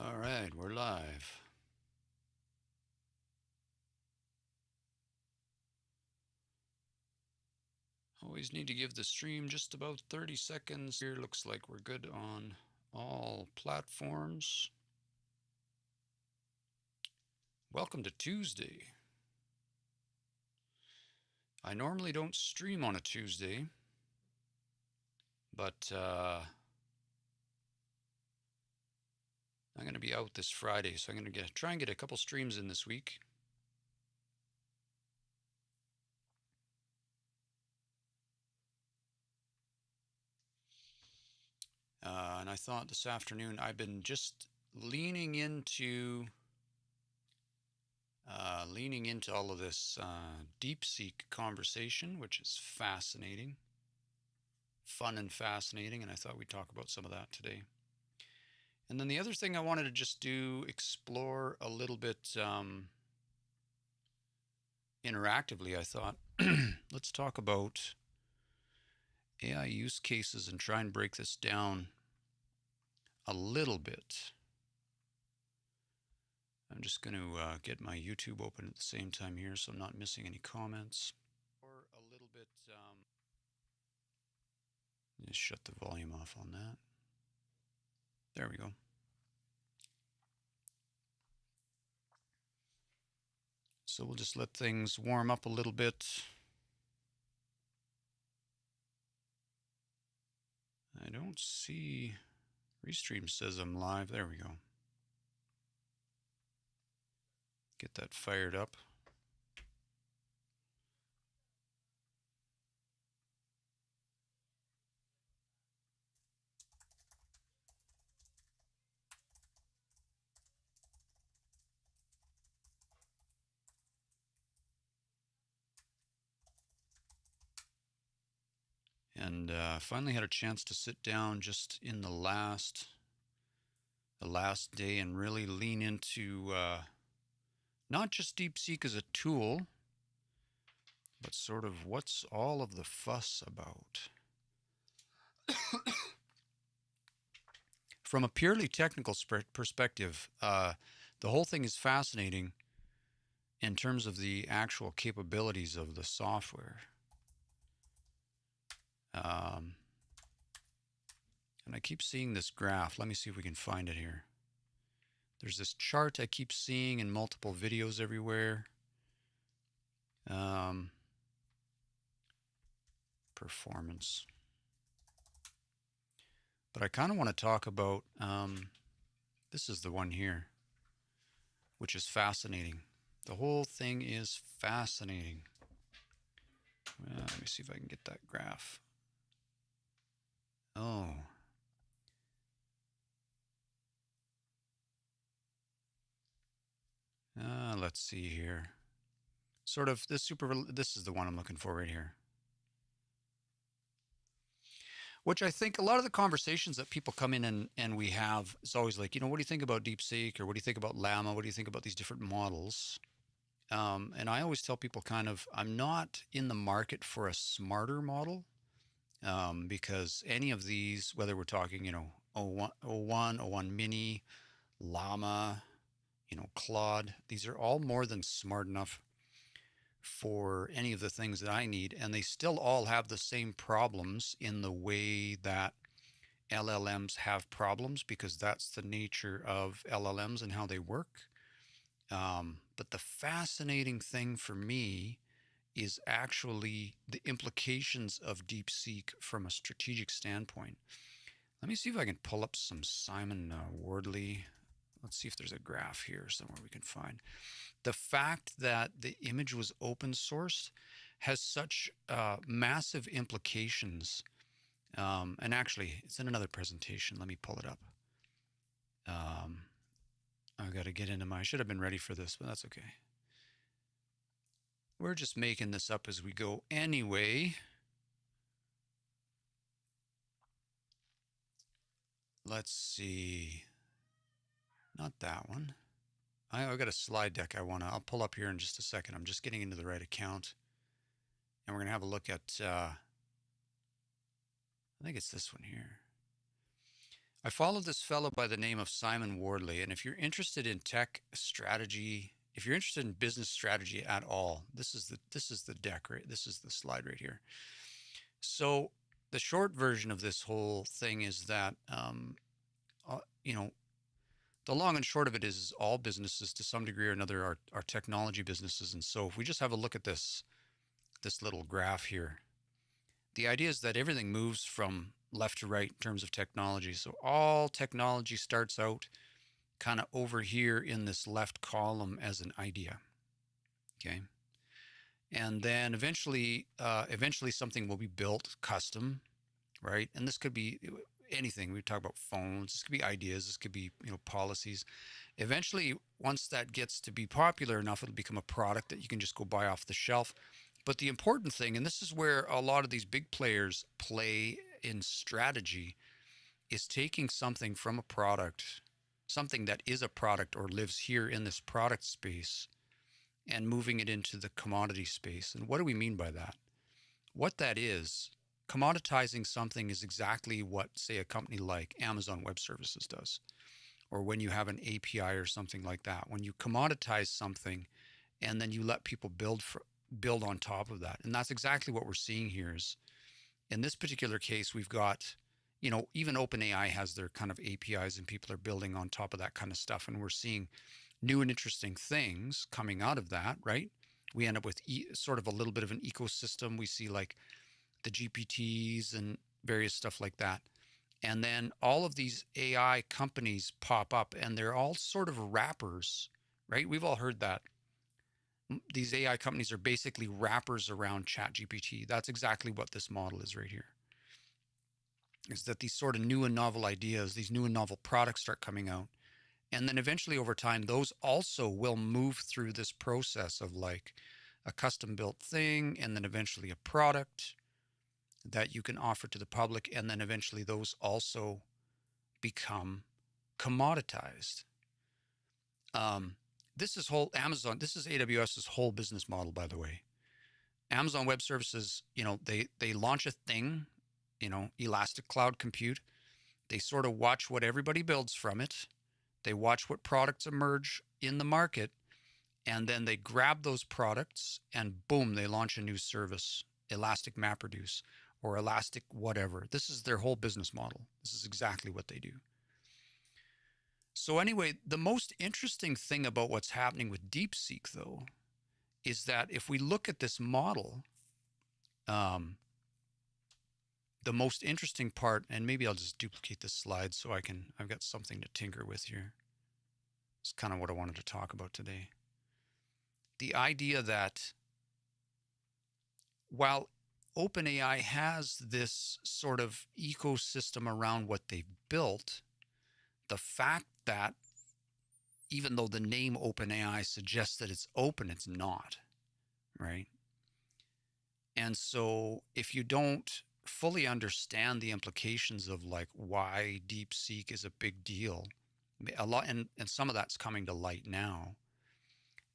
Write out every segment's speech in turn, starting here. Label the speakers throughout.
Speaker 1: All right, we're live. Always need to give the stream just about 30 seconds. Here looks like we're good on all platforms. Welcome to Tuesday. I normally don't stream on a Tuesday, but I'm going to be out this Friday, so I'm going to try and get a couple streams in this week. And I thought this afternoon I've been just leaning into all of this Deepseek conversation, which is fascinating, fun and fascinating, and I thought we'd talk about some of that today. And then the other thing I wanted to just explore a little bit interactively, I thought, let's talk about AI use cases and try and break this down a little bit. I'm just going to get my YouTube open at the same time here so I'm not missing any comments. Or a little bit, just shut the volume off on that. There we go. So we'll just let things warm up a little bit. I don't see, Restream says I'm live. There we go. Get that fired up. And finally had a chance to sit down just in the last day and really lean into not just Deepseek as a tool, but sort of what's all of the fuss about. From a purely technical perspective, the whole thing is fascinating in terms of the actual capabilities of the software. And I keep seeing this graph. Let me see if we can find it here. There's this chart I keep seeing in multiple videos everywhere. Performance. But I kind of want to talk about, this is the one here, which is fascinating. The whole thing is fascinating. Well, let me see if I can get that graph. Oh. Let's see here. Sort of this is the one I'm looking for right here. Which I think a lot of the conversations that people come in and we have is always like, what do you think about Deepseek, or what do you think about Llama? What do you think about these different models? And I always tell people I'm not in the market for a smarter model, because any of these, whether we're talking, 01 Mini, Llama, Claude, these are all more than smart enough for any of the things that I need, and they still all have the same problems in the way that LLMs have problems, because that's the nature of LLMs and how they work. But the fascinating thing for me is actually the implications of Deepseek from a strategic standpoint. Let me see if I can pull up some Simon Wardley. Let's see if there's a graph here somewhere we can find. The fact that the image was open sourced has such massive implications. And actually, it's in another presentation. Let me pull it up. I've got to get into I should have been ready for this, but that's okay. We're just making this up as we go anyway. Let's see. Not that one. I've got a slide deck I'll pull up here in just a second. I'm just getting into the right account. And we're going to have a look at, I think it's this one here. I follow this fellow by the name of Simon Wardley, and if you're interested in tech strategy, if you're interested in business strategy at all, this is the deck, right? This is the slide right here. So the short version of this whole thing is that you know, the long and short of it is all businesses to some degree or another are technology businesses. And so if we just have a look at this little graph here, the idea is that everything moves from left to right in terms of technology. So all technology starts out kind of over here in this left column as an idea. Okay. And then eventually something will be built custom, right? And this could be anything. We talk about phones. This could be ideas. This could be, policies. Eventually, once that gets to be popular enough, it'll become a product that you can just go buy off the shelf. But the important thing, and this is where a lot of these big players play in strategy, is taking something from a product, something that is a product or lives here in this product space, and moving it into the commodity space. And what do we mean by that? What that is, commoditizing something is exactly what, say, a company like Amazon Web Services does, or when you have an API or something like that. When you commoditize something and then you let people build on top of that. And that's exactly what we're seeing here is in this particular case, we've got, even OpenAI has their kind of APIs and people are building on top of that kind of stuff. And we're seeing new and interesting things coming out of that, right? We end up with sort of a little bit of an ecosystem. We see like the GPTs and various stuff like that. And then all of these AI companies pop up and they're all sort of wrappers, right? We've all heard that. These AI companies are basically wrappers around ChatGPT. That's exactly what this model is right here. Is that these sort of new and novel ideas, these new and novel products start coming out. And then eventually over time, those also will move through this process of like a custom built thing and then eventually a product that you can offer to the public. And then eventually those also become commoditized. This is whole Amazon, this is AWS's whole business model, by the way. Amazon Web Services, they launch a thing, Elastic Cloud Compute. They sort of watch what everybody builds from it. They watch what products emerge in the market, and then they grab those products and boom, they launch a new service, Elastic MapReduce or Elastic whatever. This is their whole business model. This is exactly what they do. So anyway, the most interesting thing about what's happening with Deepseek, though, is that if we look at this model, the most interesting part, and maybe I'll just duplicate this slide so I've got something to tinker with here. It's kind of what I wanted to talk about today. The idea that while OpenAI has this sort of ecosystem around what they've built, the fact that even though the name OpenAI suggests that it's open, it's not, right? And so if you don't fully understand the implications of like why DeepSeek is a big deal, a lot, and some of that's coming to light now.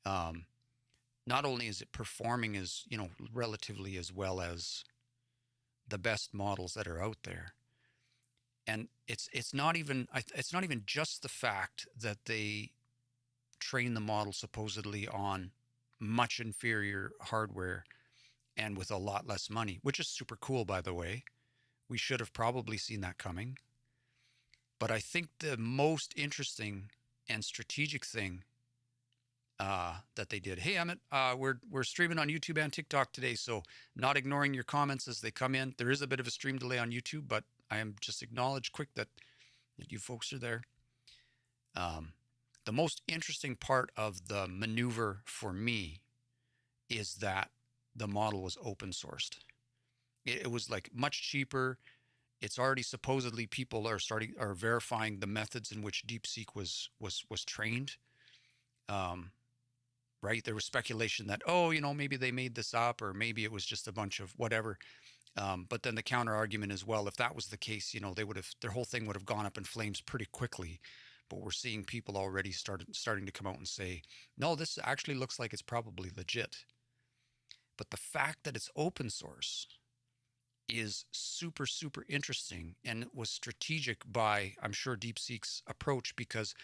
Speaker 1: Not only is it performing as, relatively as well as the best models that are out there, and it's not even just the fact that they train the model supposedly on much inferior hardware and with a lot less money, which is super cool, by the way. We should have probably seen that coming. But I think the most interesting and strategic thing that they did. Hey, Emmett, we're streaming on YouTube and TikTok today, so not ignoring your comments as they come in. There is a bit of a stream delay on YouTube, but I am just acknowledge quick that you folks are there. The most interesting part of the maneuver for me is that the model was open sourced. It was like much cheaper. It's already supposedly people are verifying the methods in which DeepSeek was trained. Right? There was speculation that, maybe they made this up or maybe it was just a bunch of whatever. But then the counter argument is, well, if that was the case, their whole thing would have gone up in flames pretty quickly. But we're seeing people already starting to come out and say, no, this actually looks like it's probably legit. But the fact that it's open source is super, super interesting. And it was strategic by, I'm sure, DeepSeek's approach, because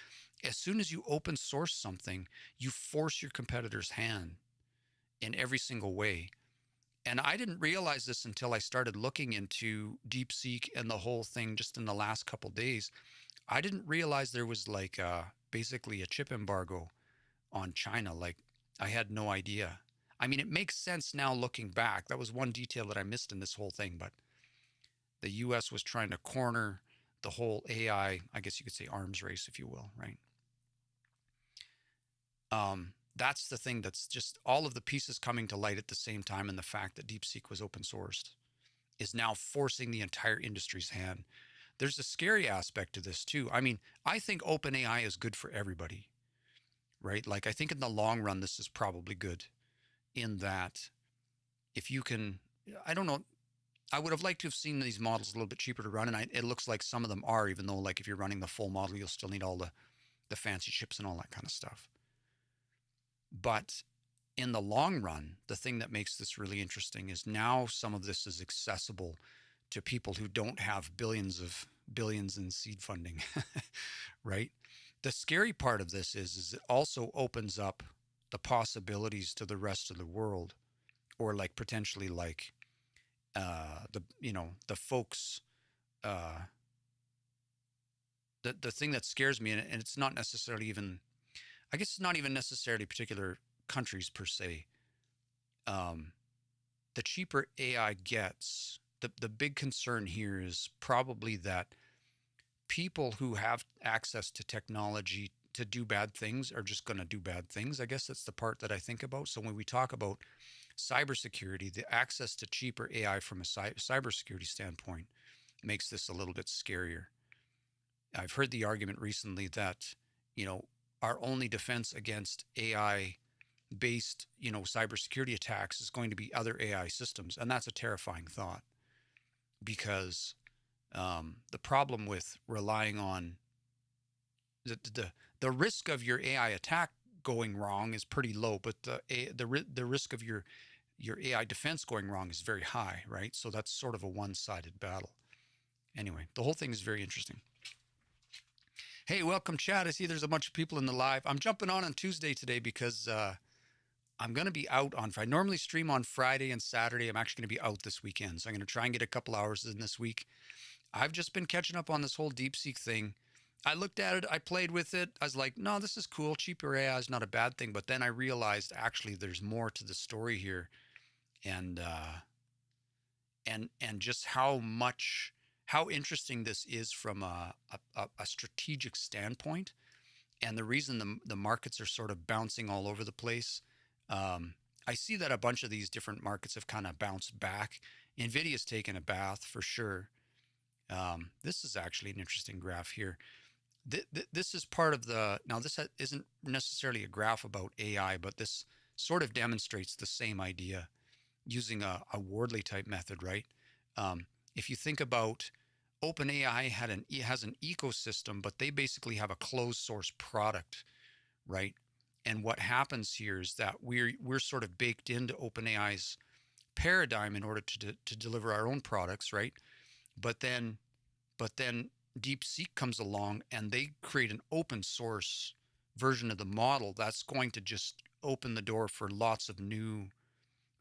Speaker 1: as soon as you open source something, you force your competitor's hand in every single way. And I didn't realize this until I started looking into DeepSeek and the whole thing just in the last couple days. I didn't realize there was like basically a chip embargo on China. Like, I had no idea. I mean, it makes sense now looking back. That was one detail that I missed in this whole thing, but the US was trying to corner the whole AI, I guess you could say arms race, if you will, right? That's the thing, that's just all of the pieces coming to light at the same time. And the fact that DeepSeek was open sourced is now forcing the entire industry's hand. There's a scary aspect to this too. I mean, I think OpenAI is good for everybody, right? Like, I think in the long run, this is probably good in that if you can, I don't know, I would have liked to have seen these models a little bit cheaper to run. And it looks like some of them are, even though, like, if you're running the full model, you'll still need all the fancy chips and all that kind of stuff. But in the long run, the thing that makes this really interesting is now some of this is accessible to people who don't have billions in seed funding, right? The scary part of this is it also opens up the possibilities to the rest of the world, or like potentially like the folks, uh, the thing that scares me, and it's not necessarily even, I guess it's not even necessarily particular countries per se. Um, the cheaper AI gets, the big concern here is probably that people who have access to technology to do bad things are just going to do bad things. I guess that's the part that I think about. So when we talk about cybersecurity, the access to cheaper AI from a cybersecurity standpoint makes this a little bit scarier. I've heard the argument recently that, you know, our only defense against AI based, cybersecurity attacks is going to be other AI systems. And that's a terrifying thought, because the problem with relying on the risk of your AI attack going wrong is pretty low, but the risk of your AI defense going wrong is very high, right? So that's sort of a one-sided battle. Anyway, the whole thing is very interesting. Hey, welcome, chat. I see there's a bunch of people in the live. I'm jumping on Tuesday today because I'm going to be out on Friday. I normally stream on Friday and Saturday. I'm actually going to be out this weekend. So I'm going to try and get a couple hours in this week. I've just been catching up on this whole DeepSeek thing. I looked at it. I played with it. I was like, no, this is cool. Cheaper AI is not a bad thing. But then I realized actually there's more to the story here. And just how interesting this is from a strategic standpoint, and the reason the markets are sort of bouncing all over the place. I see that a bunch of these different markets have kind of bounced back. Nvidia's taken a bath for sure. This is actually an interesting graph here. This is part of this isn't necessarily a graph about AI, but this sort of demonstrates the same idea using a Wardley type method, right? If you think about OpenAI has an ecosystem, but they basically have a closed source product, right? And what happens here is that we're sort of baked into OpenAI's paradigm in order to deliver our own products, right? But then DeepSeek comes along and they create an open source version of the model that's going to just open the door for lots of new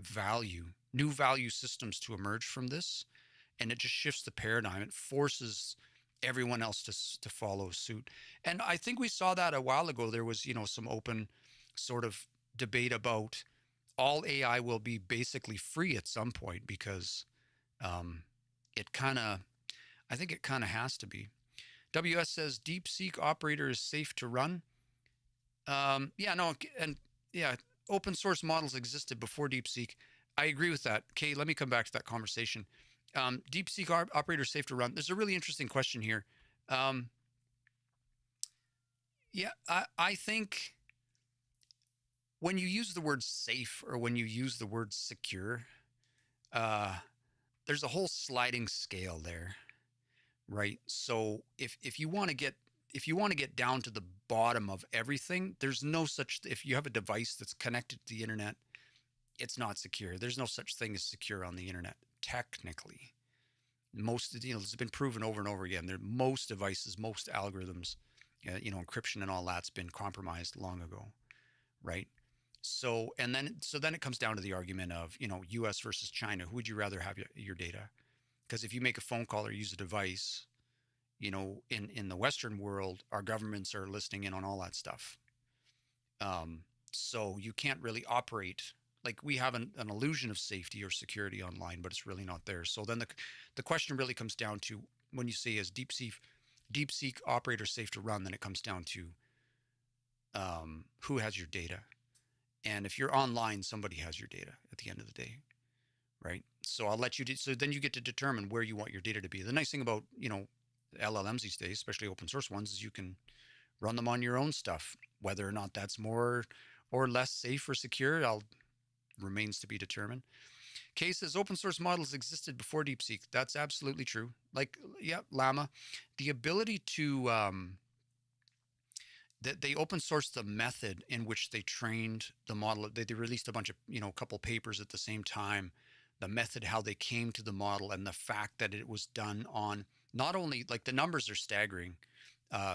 Speaker 1: value systems to emerge from this. And it just shifts the paradigm. It forces everyone else to follow suit. And I think we saw that a while ago. There was, some open sort of debate about all AI will be basically free at some point, because I think it kind of has to be. WS says DeepSeek operator is safe to run. Yeah, no, and yeah, open source models existed before DeepSeek. I agree with that. Kay, let me come back to that conversation. DeepSeek operator safe to run. There's a really interesting question here. Yeah, I think when you use the word safe or when you use the word secure, there's a whole sliding scale there, right? So if you want to get down to the bottom of everything, there's no such, if you have a device that's connected to the internet, it's not secure. There's no such thing as secure on the internet. technically. Most, it's been proven over and over again. Most devices, most algorithms, encryption and all that's been compromised long ago, right? So then it comes down to the argument of, U.S. versus China. Who would you rather have your data? Because if you make a phone call or use a device, in the Western world, our governments are listening in on all that stuff. Um, so you can't really operate like we have an illusion of safety or security online, but it's really not there. So then the question really comes down to when you say is DeepSeek operator safe to run, then it comes down to who has your data. And if you're online, somebody has your data at the end of the day, right? So I'll let you. So then you get to determine where you want your data to be. The nice thing about LLMs these days, especially open source ones, is you can run them on your own stuff. Whether or not that's more or less safe or secure, remains to be determined. Kay says open source models existed before DeepSeek. That's absolutely true. Like, yeah, Llama, the ability to that they open sourced the method in which they trained the model. They released a bunch of a couple papers at the same time. The method, how they came to the model, and the fact that it was done on not only like the numbers are staggering,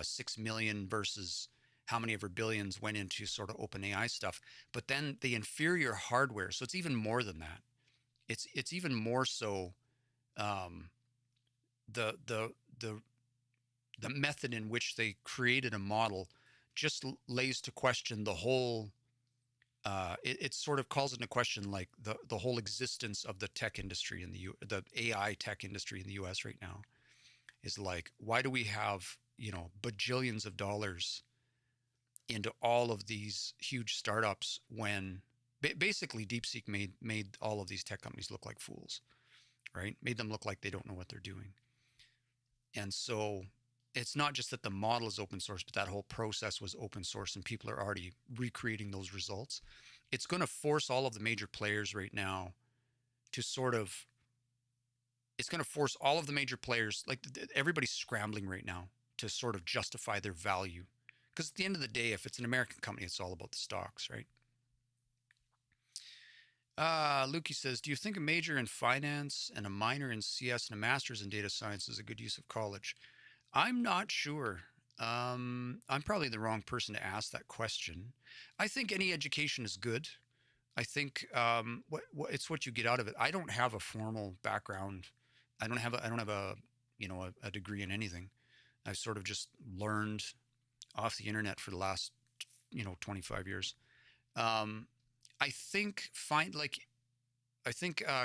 Speaker 1: 6 million versus how many ever billions went into sort of open AI stuff, but then the inferior hardware. So it's even more than that. It's even more so um, the the the the method in which they created a model just lays to question the whole. It sort of calls into question like the whole existence of the tech industry in the AI tech industry in the U.S. right now is like, why do we have bajillions of dollars into all of these huge startups when basically DeepSeek made all of these tech companies look like fools, right? Made them look like they don't know what they're doing. And so it's not just that the model is open source, but that whole process was open source and people are already recreating those results. It's going to force all of the major players right now to sort of, it's going to force all of the major players, like everybody's scrambling right now to sort of justify their value. Because at the end of the day, if it's an American company, it's all about the stocks, right? Lukey says, do you think a major in finance and a minor in CS and a master's in data science is a good use of college? I'm not sure. I'm probably the wrong person to ask that question. I think any education is good. I think it's what you get out of it. I don't have a formal background. I don't have a a degree in anything. I've sort of just learned off the internet for the last 25 years. Um, I think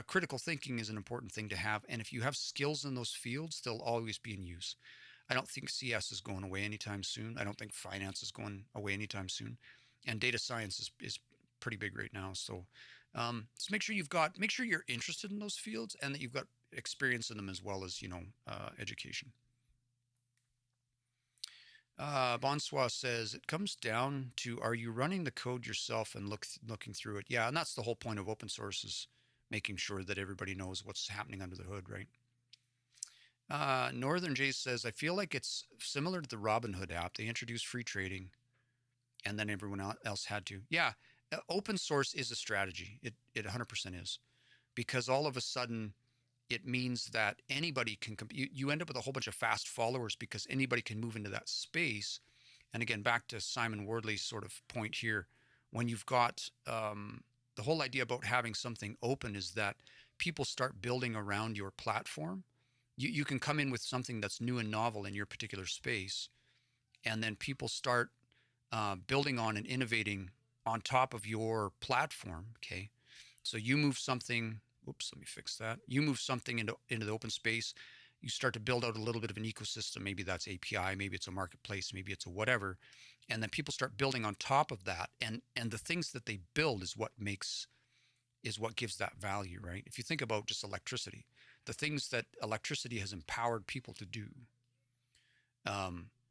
Speaker 1: critical thinking is an important thing to have, and if you have skills in those fields, they'll always be in use. I don't think CS is going away anytime soon. I don't think finance is going away anytime soon, and data science is pretty big right now. So just make sure you're interested in those fields and that you've got experience in them as well as education. Bonsoir says it comes down to, are you running the code yourself and looking through it? Yeah, and that's the whole point of open source, is making sure that everybody knows what's happening under the hood, right? Northern Jay says, I feel like it's similar to the Robinhood app. They introduced free trading and then everyone else had to. Yeah, open source is a strategy. It 100% is, because all of a sudden it means that anybody can you end up with a whole bunch of fast followers because anybody can move into that space. And again, back to Simon Wardley's sort of point here, when you've got the whole idea about having something open is that people start building around your platform. You can come in with something that's new and novel in your particular space, and then people start building on and innovating on top of your platform. Okay, so you move something. Oops, let me fix that. You move something into the open space. You start to build out a little bit of an ecosystem. Maybe that's API, maybe it's a marketplace, maybe it's a whatever. And then people start building on top of that. And the things that they build is what gives that value, right? If you think about just electricity, the things that electricity has empowered people to do,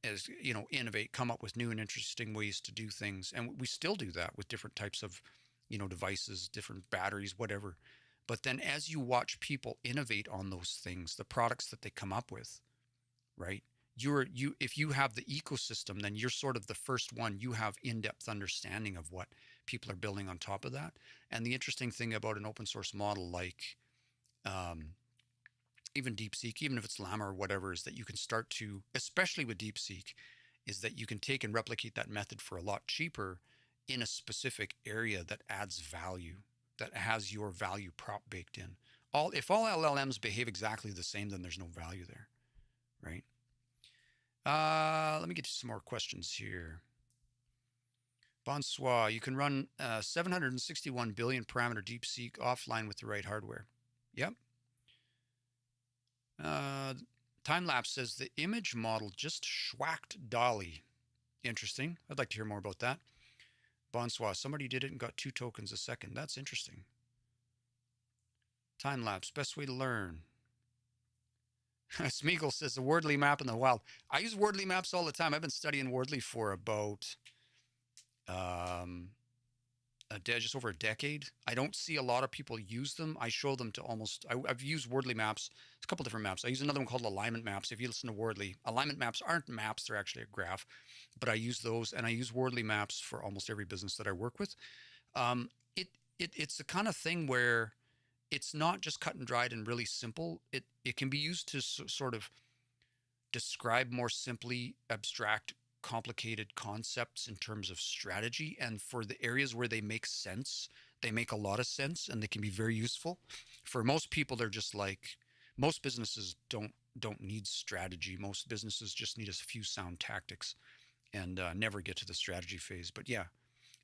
Speaker 1: is innovate, come up with new and interesting ways to do things. And we still do that with different types of devices, different batteries, whatever. But then as you watch people innovate on those things, the products that they come up with, right? If you have the ecosystem, then you're sort of the first one. You have in-depth understanding of what people are building on top of that. And the interesting thing about an open source model like Um, Even DeepSeek, even if it's Llama or whatever, is that you can start to, especially with DeepSeek, is that you can take and replicate that method for a lot cheaper in a specific area that adds value, that has your value prop baked in. All if all LLMs behave exactly the same, then there's no value there, right? Let me get you some more questions here. Bonsoir. You can run 761 billion parameter DeepSeek offline with the right hardware. Yep. Uh, Timelapse says the image model just schwacked Dolly. Interesting. I'd like to hear more about that. Bonsoir. Somebody did it and got 2 tokens a second. That's interesting. Timelapse. Best way to learn. Smeagol says the Wordly map in the wild. I use Wordly maps all the time. I've been studying Wordly for about um, just over a decade. I don't see a lot of people use them. I show them to almost, I've used Wordly maps. It's a couple different maps. I use another one called alignment maps. If you listen to Wordly, alignment maps aren't maps, they're actually a graph. But I use those, and I use Wordly maps for almost every business that I work with. Um, it's the kind of thing where it's not just cut and dried and really simple. It can be used to sort of describe more simply abstract, complicated concepts in terms of strategy. And for the areas where they make sense, they make a lot of sense and they can be very useful. For most people, they're just like, most businesses don't need strategy. Most businesses just need a few sound tactics and never get to the strategy phase. But yeah,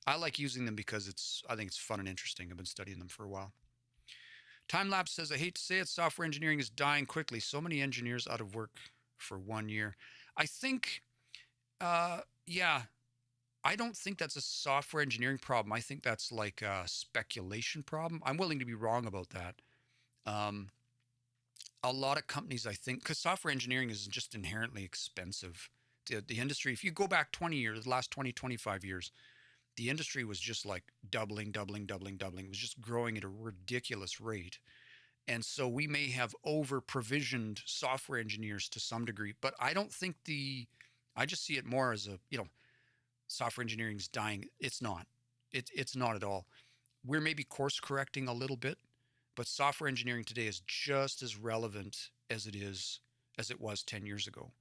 Speaker 1: I like using them because I think it's fun and interesting. I've been studying them for a while. Timelapse says, I hate to say it, software engineering is dying quickly. So many engineers out of work for 1 year. I think, yeah, I don't think that's a software engineering problem. I think that's like a speculation problem. I'm willing to be wrong about that. Um, a lot of companies, I think, because software engineering is just inherently expensive. The industry, if you go back 20 years, the last 20, 25 years, the industry was just like doubling, doubling, doubling, doubling. It was just growing at a ridiculous rate. And so we may have over provisioned software engineers to some degree, but I don't think I just see it more as software engineering is dying. It's not. It's not at all. We're maybe course correcting a little bit, but software engineering today is just as relevant as it was 10 years ago.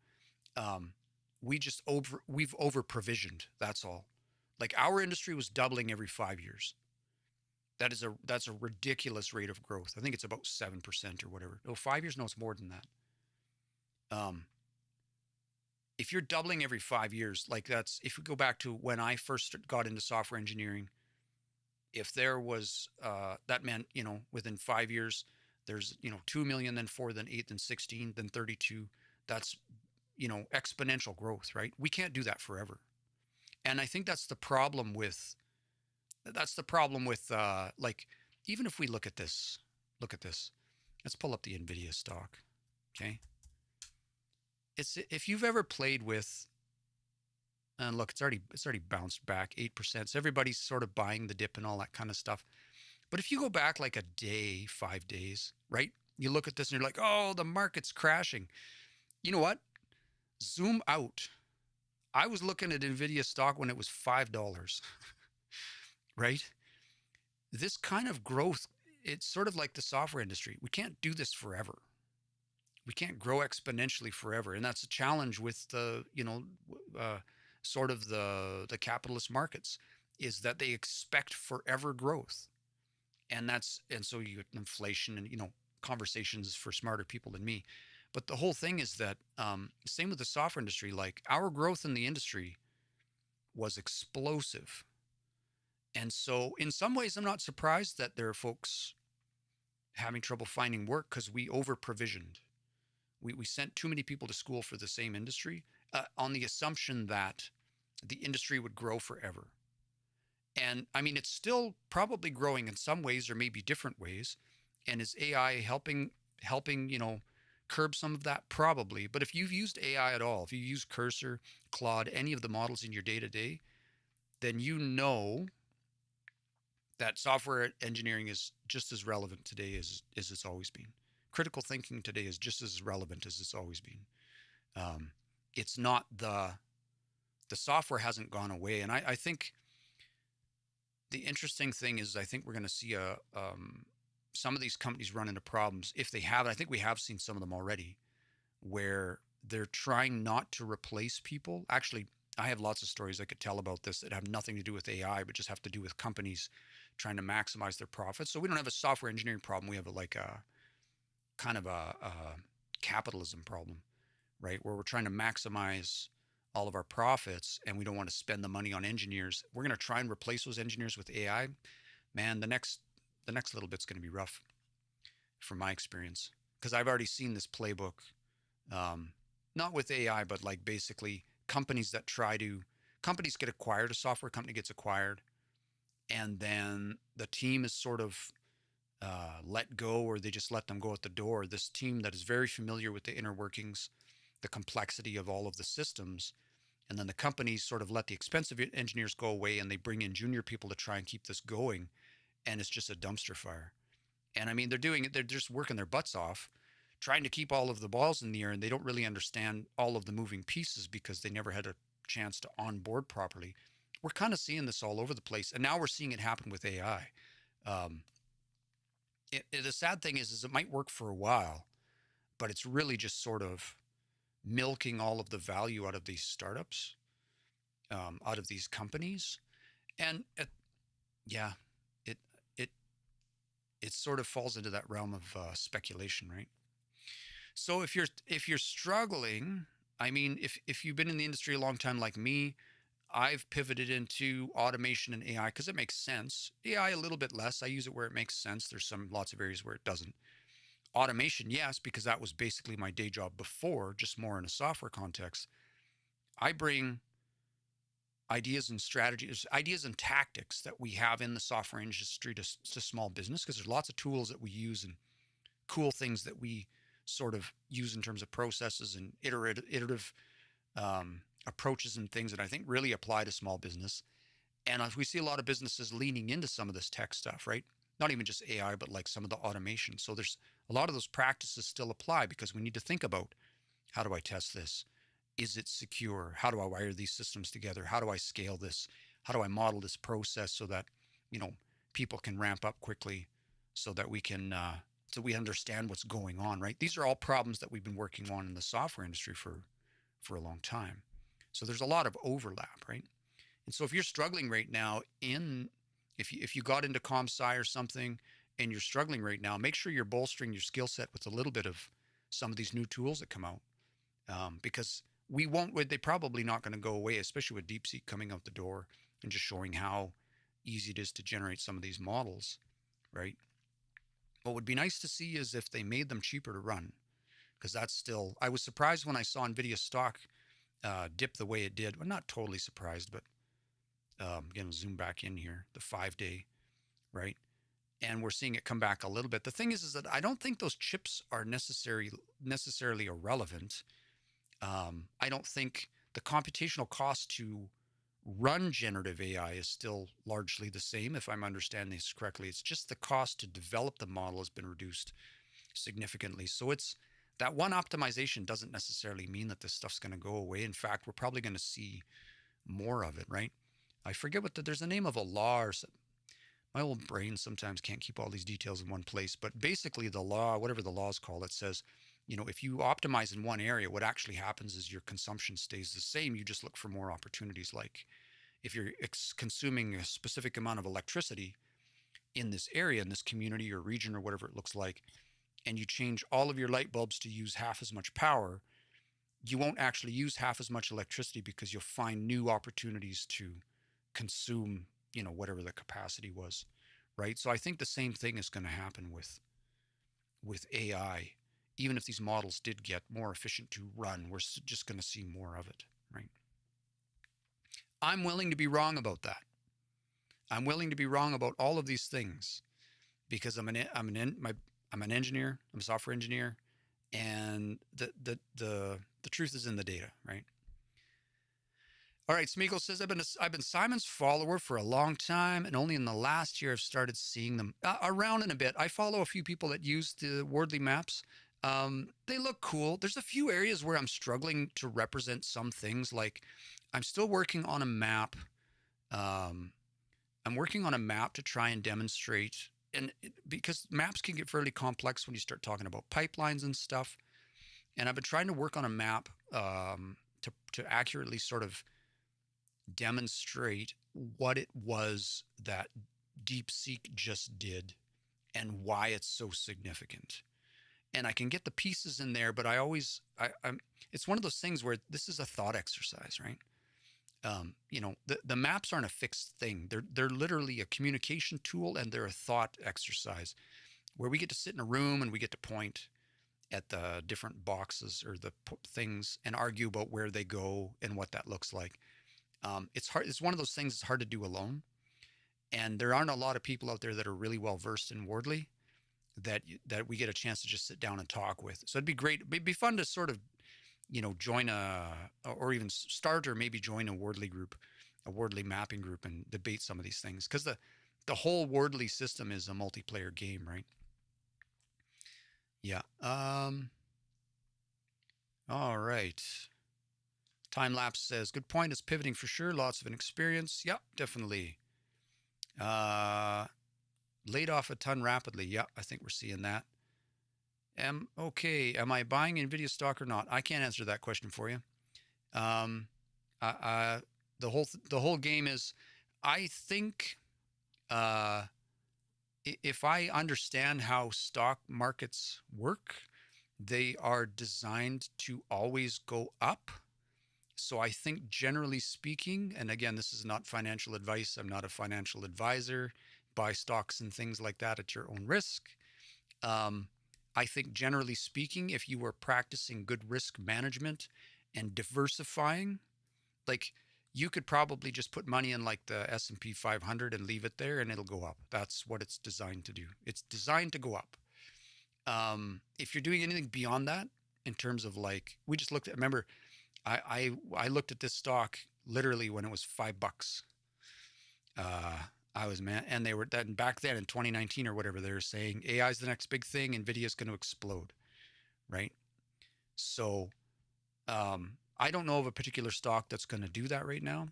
Speaker 1: Um, we've over provisioned. That's all. Like our industry was doubling every 5 years. That's a ridiculous rate of growth. I think it's about 7% or whatever. No, 5 years. No, it's more than that. Um, if you're doubling every 5 years, like that's if we go back to when I first got into software engineering, if there was that meant within 5 years there's 2 million, then 4, then 8, then 16, then 32. That's exponential growth, right? We can't do that forever, and I think that's the problem with like even if we look at this, let's pull up the Nvidia stock. Okay, it's if you've ever played with, and look, it's already bounced back 8%. So everybody's sort of buying the dip and all that kind of stuff. But if you go back like a day, 5 days, right? You look at this and you're like, oh, the market's crashing. You know what? Zoom out. I was looking at Nvidia stock when it was $5, right? This kind of growth, it's sort of like the software industry. We can't do this forever. We can't grow exponentially forever, and that's a challenge with the sort of the capitalist markets, is that they expect forever growth, and so you get inflation and conversations for smarter people than me. But the whole thing is that same with the software industry. Like our growth in the industry was explosive, and so in some ways I'm not surprised that there are folks having trouble finding work because we over provisioned. We sent too many people to school for the same industry on the assumption that the industry would grow forever. And I mean, it's still probably growing in some ways or maybe different ways. And is AI helping curb some of that? Probably. But if you've used AI at all, if you use Cursor, Claude, any of the models in your day to day, then you know that software engineering is just as relevant today as it's always been. Critical thinking today is just as relevant as it's always been. It's not the software hasn't gone away, and I think the interesting thing is I think we're going to see some of these companies run into problems if they have. I think we have seen some of them already, where they're trying not to replace people. Actually, I have lots of stories I could tell about this that have nothing to do with AI, but just have to do with companies trying to maximize their profits. So we don't have a software engineering problem. We have like a kind of a capitalism problem, right? Where we're trying to maximize all of our profits and we don't want to spend the money on engineers. We're going to try and replace those engineers with AI. Man, the next little bit's going to be rough from my experience, because I've already seen this playbook, um, not with AI, but like basically companies get acquired, a software company gets acquired, and then the team is sort of let go, or they just let them go at the door. This team that is very familiar with the inner workings, the complexity of all of the systems, and then the companies sort of let the expensive engineers go away and they bring in junior people to try and keep this going, and it's just a dumpster fire. And I mean, they're doing it, they're just working their butts off trying to keep all of the balls in the air, and they don't really understand all of the moving pieces because they never had a chance to onboard properly. We're kind of seeing this all over the place, and now we're seeing it happen with AI. Um, the sad thing is it might work for a while, but it's really just sort of milking all of the value out of these startups, out of these companies, and yeah, it it it sort of falls into that realm of speculation, right? So if you're struggling, I mean, if you've been in the industry a long time like me, I've pivoted into automation and AI because it makes sense. AI a little bit less. I use it where it makes sense. There's some lots of areas where it doesn't. Automation, yes, because that was basically my day job before, just more in a software context. I bring ideas and strategies, ideas and tactics that we have in the software industry to small business, because there's lots of tools that we use and cool things that we sort of use in terms of processes and iterative approaches and things that I think really apply to small business. And we see a lot of businesses leaning into some of this tech stuff, right? Not even just AI, but like some of the automation. So there's a lot of those practices still apply because we need to think about, how do I test this? Is it secure? How do I wire these systems together? How do I scale this? How do I model this process so that, you know, people can ramp up quickly, so that we can, so we understand what's going on, right? These are all problems that we've been working on in the software industry for a long time. So there's a lot of overlap, right? And so if you're struggling right now if you got into ComSci or something and you're struggling right now, make sure you're bolstering your skill set with a little bit of some of these new tools that come out, because they're probably not going to go away, especially with DeepSeek coming out the door and just showing how easy it is to generate some of these models, right? What would be nice to see is if they made them cheaper to run, because that's still, I was surprised when I saw NVIDIA stock dip the way it did. Well, not totally surprised, but again, zoom back in here, the 5 day, right? And we're seeing it come back a little bit. The thing is that I don't think those chips are necessarily irrelevant. I don't think the computational cost to run generative AI is still largely the same, if I'm understanding this correctly. It's just the cost to develop the model has been reduced significantly. So it's that one optimization doesn't necessarily mean that this stuff's going to go away. In fact, we're probably going to see more of it, right? I forget there's a name of a law, or my old brain sometimes can't keep all these details in one place, but basically the law, whatever the law is called, it says, if you optimize in one area, what actually happens is your consumption stays the same. You just look for more opportunities. Like if you're consuming a specific amount of electricity in this area, in this community or region or whatever it looks like, and you change all of your light bulbs to use half as much power, you won't actually use half as much electricity because you'll find new opportunities to consume, whatever the capacity was, right? So I think the same thing is going to happen with AI. Even if these models did get more efficient to run, we're just going to see more of it, right? I'm willing to be wrong about that. I'm willing to be wrong about all of these things because I'm an engineer. I'm a software engineer, and the truth is in the data, right? All right, Smeagol says I've been Simon's follower for a long time, and only in the last year I've started seeing them around in a bit. I follow a few people that use the Wordly maps. They look cool. There's a few areas where I'm struggling to represent some things. Like I'm still working on a map. I'm working on a map to try and demonstrate because maps can get fairly complex when you start talking about pipelines and stuff. And I've been trying to work on a map to accurately sort of demonstrate what it was that DeepSeek just did and why it's so significant. And I can get the pieces in there, but I'm it's one of those things where this is a thought exercise, right? The maps aren't a fixed thing. They're literally a communication tool, and they're a thought exercise where we get to sit in a room and we get to point at the different boxes or the things and argue about where they go and what that looks like. It's hard. It's one of those things that's hard to do alone, and there aren't a lot of people out there that are really well versed in Wordly that we get a chance to just sit down and talk with. So it'd be great. It'd be fun to sort of join or even start or maybe join a Wordly group, a Wordly mapping group, and debate some of these things because the whole Wordly system is a multiplayer game, right? Yeah. All right. Time lapse says, good point. It's pivoting for sure. Lots of an experience. Yep, definitely. Uh, Laid off a ton rapidly. Yep, I think we're seeing that. Okay. Am I buying Nvidia stock or not? I can't answer that question for you. Um, the whole game is, I think, uh, if I understand how stock markets work, they are designed to always go up. So I think generally speaking, and again, this is not financial advice. I'm not a financial advisor. Buy stocks and things like that at your own risk. Um, I think generally speaking, if you were practicing good risk management and diversifying, like you could probably just put money in like the S&P 500 and leave it there and it'll go up. That's what it's designed to do. It's designed to go up. If you're doing anything beyond that, in terms of like, we just looked at, remember, I looked at this stock literally when it was $5. Uh, I was man, and they were then back then in 2019 or whatever, they were saying AI is the next big thing. Nvidia is going to explode, right? So I don't know of a particular stock that's going to do that right now.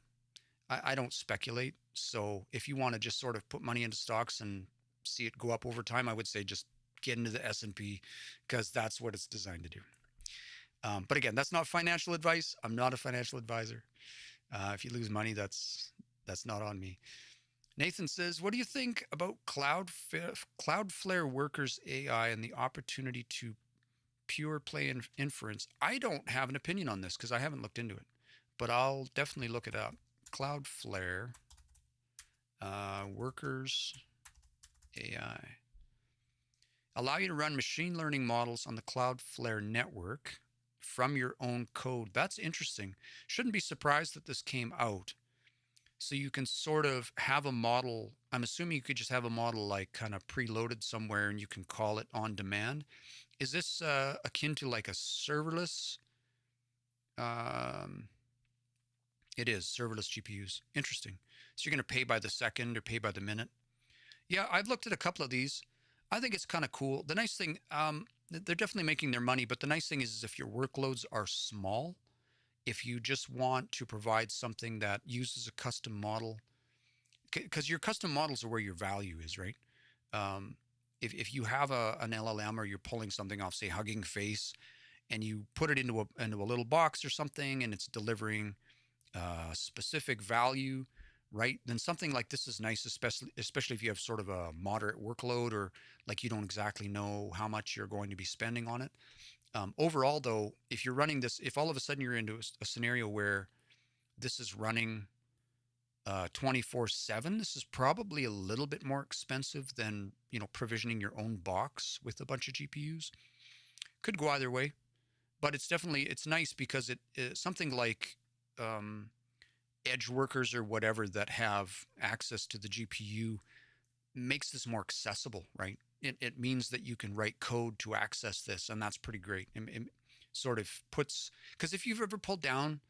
Speaker 1: I don't speculate. So if you want to just sort of put money into stocks and see it go up over time, I would say just get into the S&P because that's what it's designed to do. But again, that's not financial advice. I'm not a financial advisor. If you lose money, that's not on me. Nathan says, what do you think about Cloudflare Workers AI and the opportunity to pure play inference? I don't have an opinion on this because I haven't looked into it, but I'll definitely look it up. Cloudflare Workers AI. Allow you to run machine learning models on the Cloudflare network from your own code. That's interesting. Shouldn't be surprised that this came out. So you can sort of have a model. I'm assuming you could just have a model like kind of preloaded somewhere and you can call it on demand. Is this akin to like a serverless? Um, it is serverless GPUs. Interesting. So you're going to pay by the second or pay by the minute. Yeah, I've looked at a couple of these. I think it's kind of cool. The nice thing, they're definitely making their money, but the nice thing is if your workloads are small, if you just want to provide something that uses a custom model, because your custom models are where your value is, right? Um, if you have an LLM or you're pulling something off, say Hugging Face, and you put it into a little box or something, and it's delivering specific value, right? Then something like this is nice, especially if you have sort of a moderate workload or like you don't exactly know how much you're going to be spending on it. Overall, though, if you're running this, if all of a sudden you're into a scenario where this is running 24/7, this is probably a little bit more expensive than provisioning your own box with a bunch of GPUs. Could go either way, but it's nice because it something like edge workers or whatever that have access to the GPU makes this more accessible, right? It means that you can write code to access this, and that's pretty great. It sort of puts, because if you've ever pulled down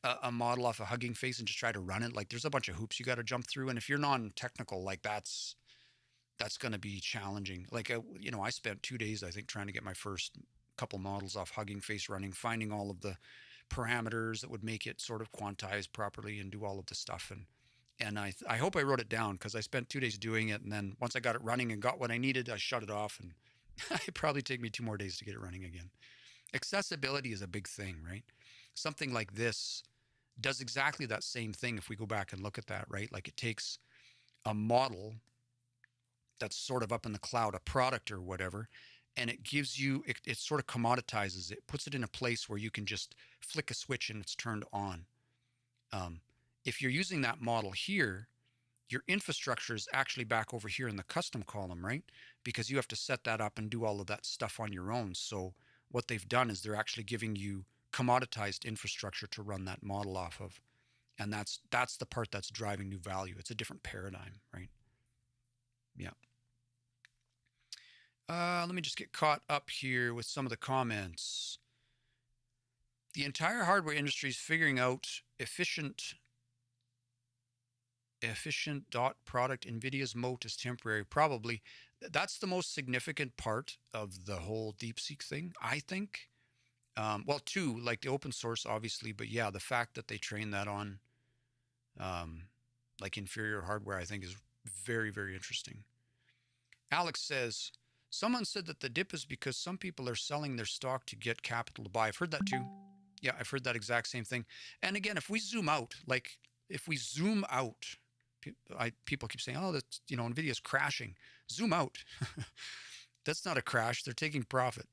Speaker 1: a model off a Hugging Face and just try to run it, like there's a bunch of hoops you got to jump through, and if you're non-technical, like that's going to be challenging. Like I spent 2 days, I think, trying to get my first couple models off Hugging Face running, finding all of the parameters that would make it sort of quantize properly and do all of the stuff, and And I hope I wrote it down because I spent 2 days doing it, and then once I got it running and got what I needed, I shut it off, and it probably take me 2 more days to get it running again. Accessibility is a big thing, right? Something like this does exactly that same thing if we go back and look at that, right? Like it takes a model that's sort of up in the cloud, a product or whatever, and it gives you, it sort of commoditizes it, puts it in a place where you can just flick a switch and it's turned on. Um, if you're using that model here, your infrastructure is actually back over here in the custom column, right? Because you have to set that up and do all of that stuff on your own. So what they've done is they're actually giving you commoditized infrastructure to run that model off of. And that's the part that's driving new value. It's a different paradigm, right? Yeah. Let me just get caught up here with some of the comments. The entire hardware industry is figuring out efficient dot product. Nvidia's moat is temporary. Probably that's the most significant part of the whole DeepSeek thing, I think. Well, two, like the open source, obviously, but yeah, the fact that they train that on um, like inferior hardware, I think is very, very interesting. Alex says, someone said that the dip is because some people are selling their stock to get capital to buy. I've heard that too. Yeah, I've heard that exact same thing. And again, if we zoom out, like if we zoom out, people keep saying, "Oh, that's Nvidia's crashing." Zoom out. That's not a crash. They're taking profit.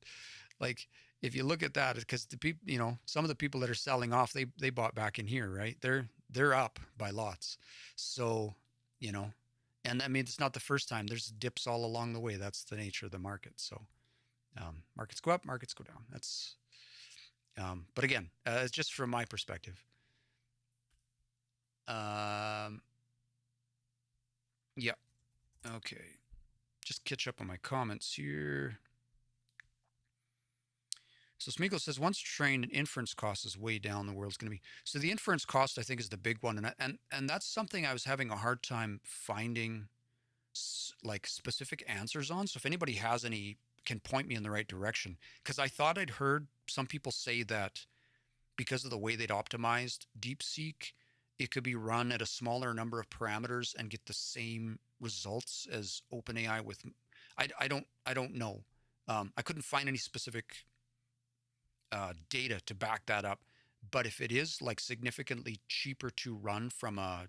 Speaker 1: Like if you look at that, because the people, some of the people that are selling off, they bought back in here, right? They're up by lots. So, you know, and I mean it's not the first time. There's dips all along the way. That's the nature of the market. So, markets go up, markets go down. That's but again, it's just from my perspective. Um, yeah. Okay. Just catch up on my comments here. So Smeagol says once trained, an inference cost is way down. The world's going to be so the inference cost I think is the big one, and that's something I was having a hard time finding like specific answers on. So if anybody has any, can point me in the right direction, because I thought I'd heard some people say that because of the way they'd optimized DeepSeek, it could be run at a smaller number of parameters and get the same results as OpenAI with. I don't know. I couldn't find any specific data to back that up. But if it is like significantly cheaper to run from a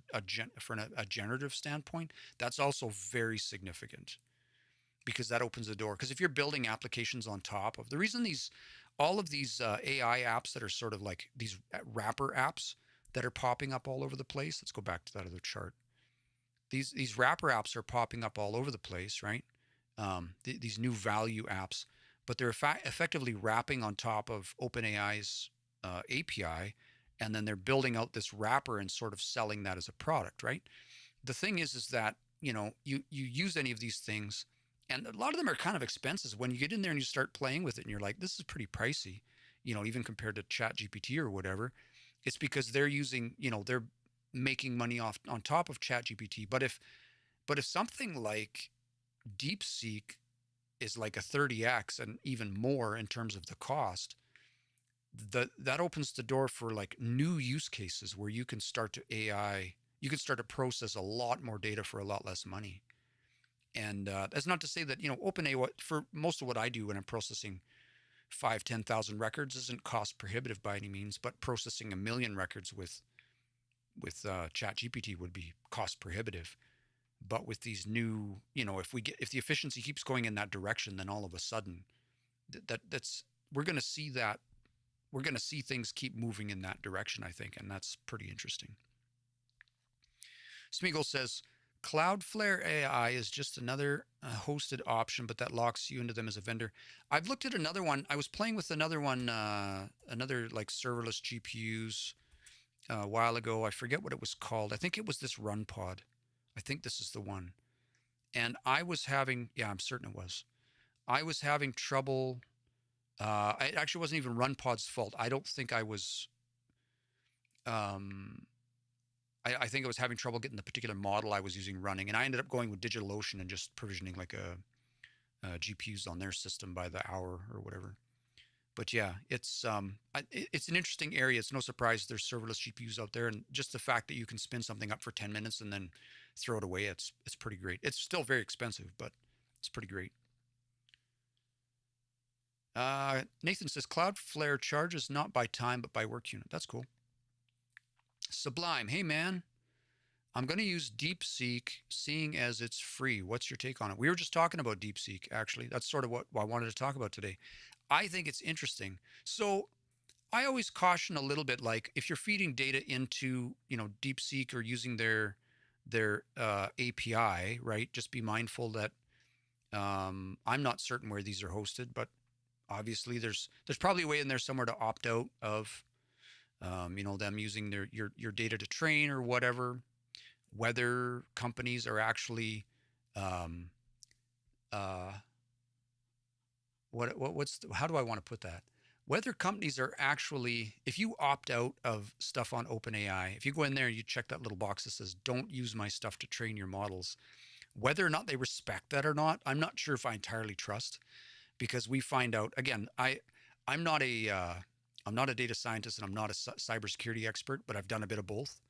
Speaker 1: generative standpoint, that's also very significant because that opens the door. Because if you're building applications on top of the reason all of these AI apps that are sort of like these wrapper apps that are popping up all over the place. Let's go back to that other chart. These wrapper apps are popping up all over the place, right? These new value apps, but they're effectively wrapping on top of OpenAI's API, and then they're building out this wrapper and sort of selling that as a product, right? The thing is that you use any of these things, and a lot of them are kind of expensive. When you get in there and you start playing with it, and you're like, this is pretty pricey, even compared to Chat GPT or whatever. It's because they're using, they're making money off on top of Chat GPT. But if something like DeepSeek is like a 30x and even more in terms of the cost, that opens the door for like new use cases where you can start to process a lot more data for a lot less money. And that's not to say that OpenAI, for most of what I do when I'm processing 5-10,000 records, isn't cost prohibitive by any means, but processing 1 million records with Chat GPT would be cost prohibitive. But with these new, if the efficiency keeps going in that direction, then all of a sudden that's we're going to see that we're going to see things keep moving in that direction, I think, and that's pretty interesting. Smeagol says Cloudflare AI is just another hosted option, but that locks you into them as a vendor. I've looked at another one. I was playing with another one, another like serverless GPUs a while ago. I forget what it was called. I think it was this RunPod. I think this is the one. And I was having, yeah, I'm certain it was. I was having trouble. It actually wasn't even RunPod's fault. I don't think I was. I think I was having trouble getting the particular model I was using running, and I ended up going with DigitalOcean and just provisioning like a GPUs on their system by the hour or whatever. But yeah, it's an interesting area. It's no surprise there's serverless GPUs out there, and just the fact that you can spin something up for 10 minutes and then throw it away, it's pretty great. It's still very expensive, but it's pretty great. Nathan says Cloudflare charges not by time but by work unit. That's cool. Sublime, hey man, I'm going to use Deepseek, seeing as it's free. What's your take on it? We were just talking about Deepseek, actually. That's sort of what I wanted to talk about today. I think it's interesting. So I always caution a little bit, like if you're feeding data into, Deepseek or using their API, right? Just be mindful that I'm not certain where these are hosted, but obviously there's probably a way in there somewhere to opt out of, them using your data to train or whatever. Whether companies are actually um, uh, how do I want to put that? Whether companies are actually, if you opt out of stuff on OpenAI, if you go in there and you check that little box that says "Don't use my stuff to train your models," whether or not they respect that or not, I'm not sure if I entirely trust, because we find out again. I'm not a I'm not a data scientist and I'm not a cybersecurity expert, but I've done a bit of both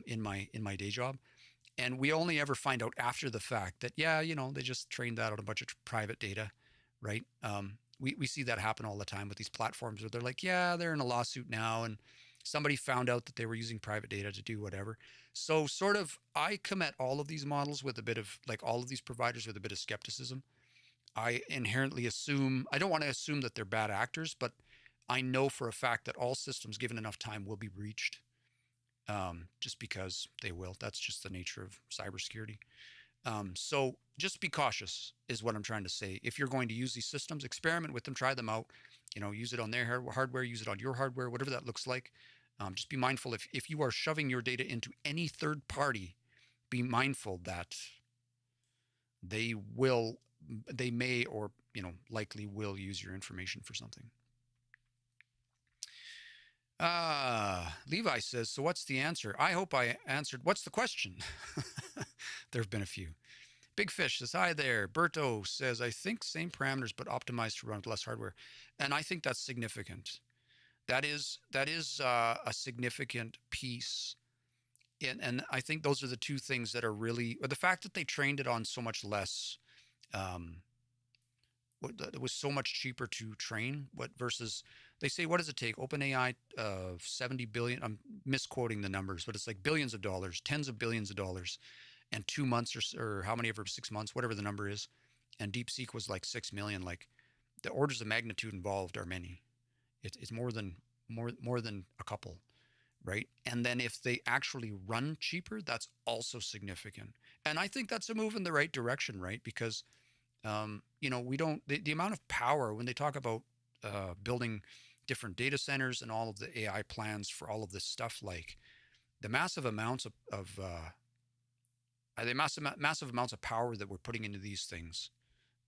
Speaker 1: in my day job. And we only ever find out after the fact that, yeah, they just trained that on a bunch of private data, right? We see that happen all the time with these platforms where they're like, yeah, they're in a lawsuit now, and somebody found out that they were using private data to do whatever. So sort of, I come at all of these models with a bit of, like, all of these providers with a bit of skepticism. I inherently assume, I don't want to assume that they're bad actors, but I know for a fact that all systems given enough time will be breached, just because they will. That's just the nature of cybersecurity. So just be cautious, is what I'm trying to say. If you're going to use these systems, experiment with them, try them out. Use it on their hardware, use it on your hardware, whatever that looks like. Just be mindful, if you are shoving your data into any third party, be mindful that they will, they may, or likely will use your information for something. Levi says, so what's the answer? I hope I answered. What's the question? There have been a few. Big Fish says, hi there. Berto says, I think same parameters, but optimized to run with less hardware. And I think that's significant. That is a significant piece. And I think those are the two things that are really, or the fact that they trained it on so much less, um, it was so much cheaper to train, what versus they say, what does it take? OpenAI, 70 billion. I'm misquoting the numbers, but it's like billions of dollars, tens of billions of dollars, and 2 months or how many ever, 6 months, whatever the number is. And DeepSeek was like 6 million. Like, the orders of magnitude involved are many. It's more than a couple, right? And then if they actually run cheaper, that's also significant. And I think that's a move in the right direction, right? Because we don't, the amount of power when they talk about building different data centers and all of the AI plans for all of this stuff, like the massive amounts massive amounts of power that we're putting into these things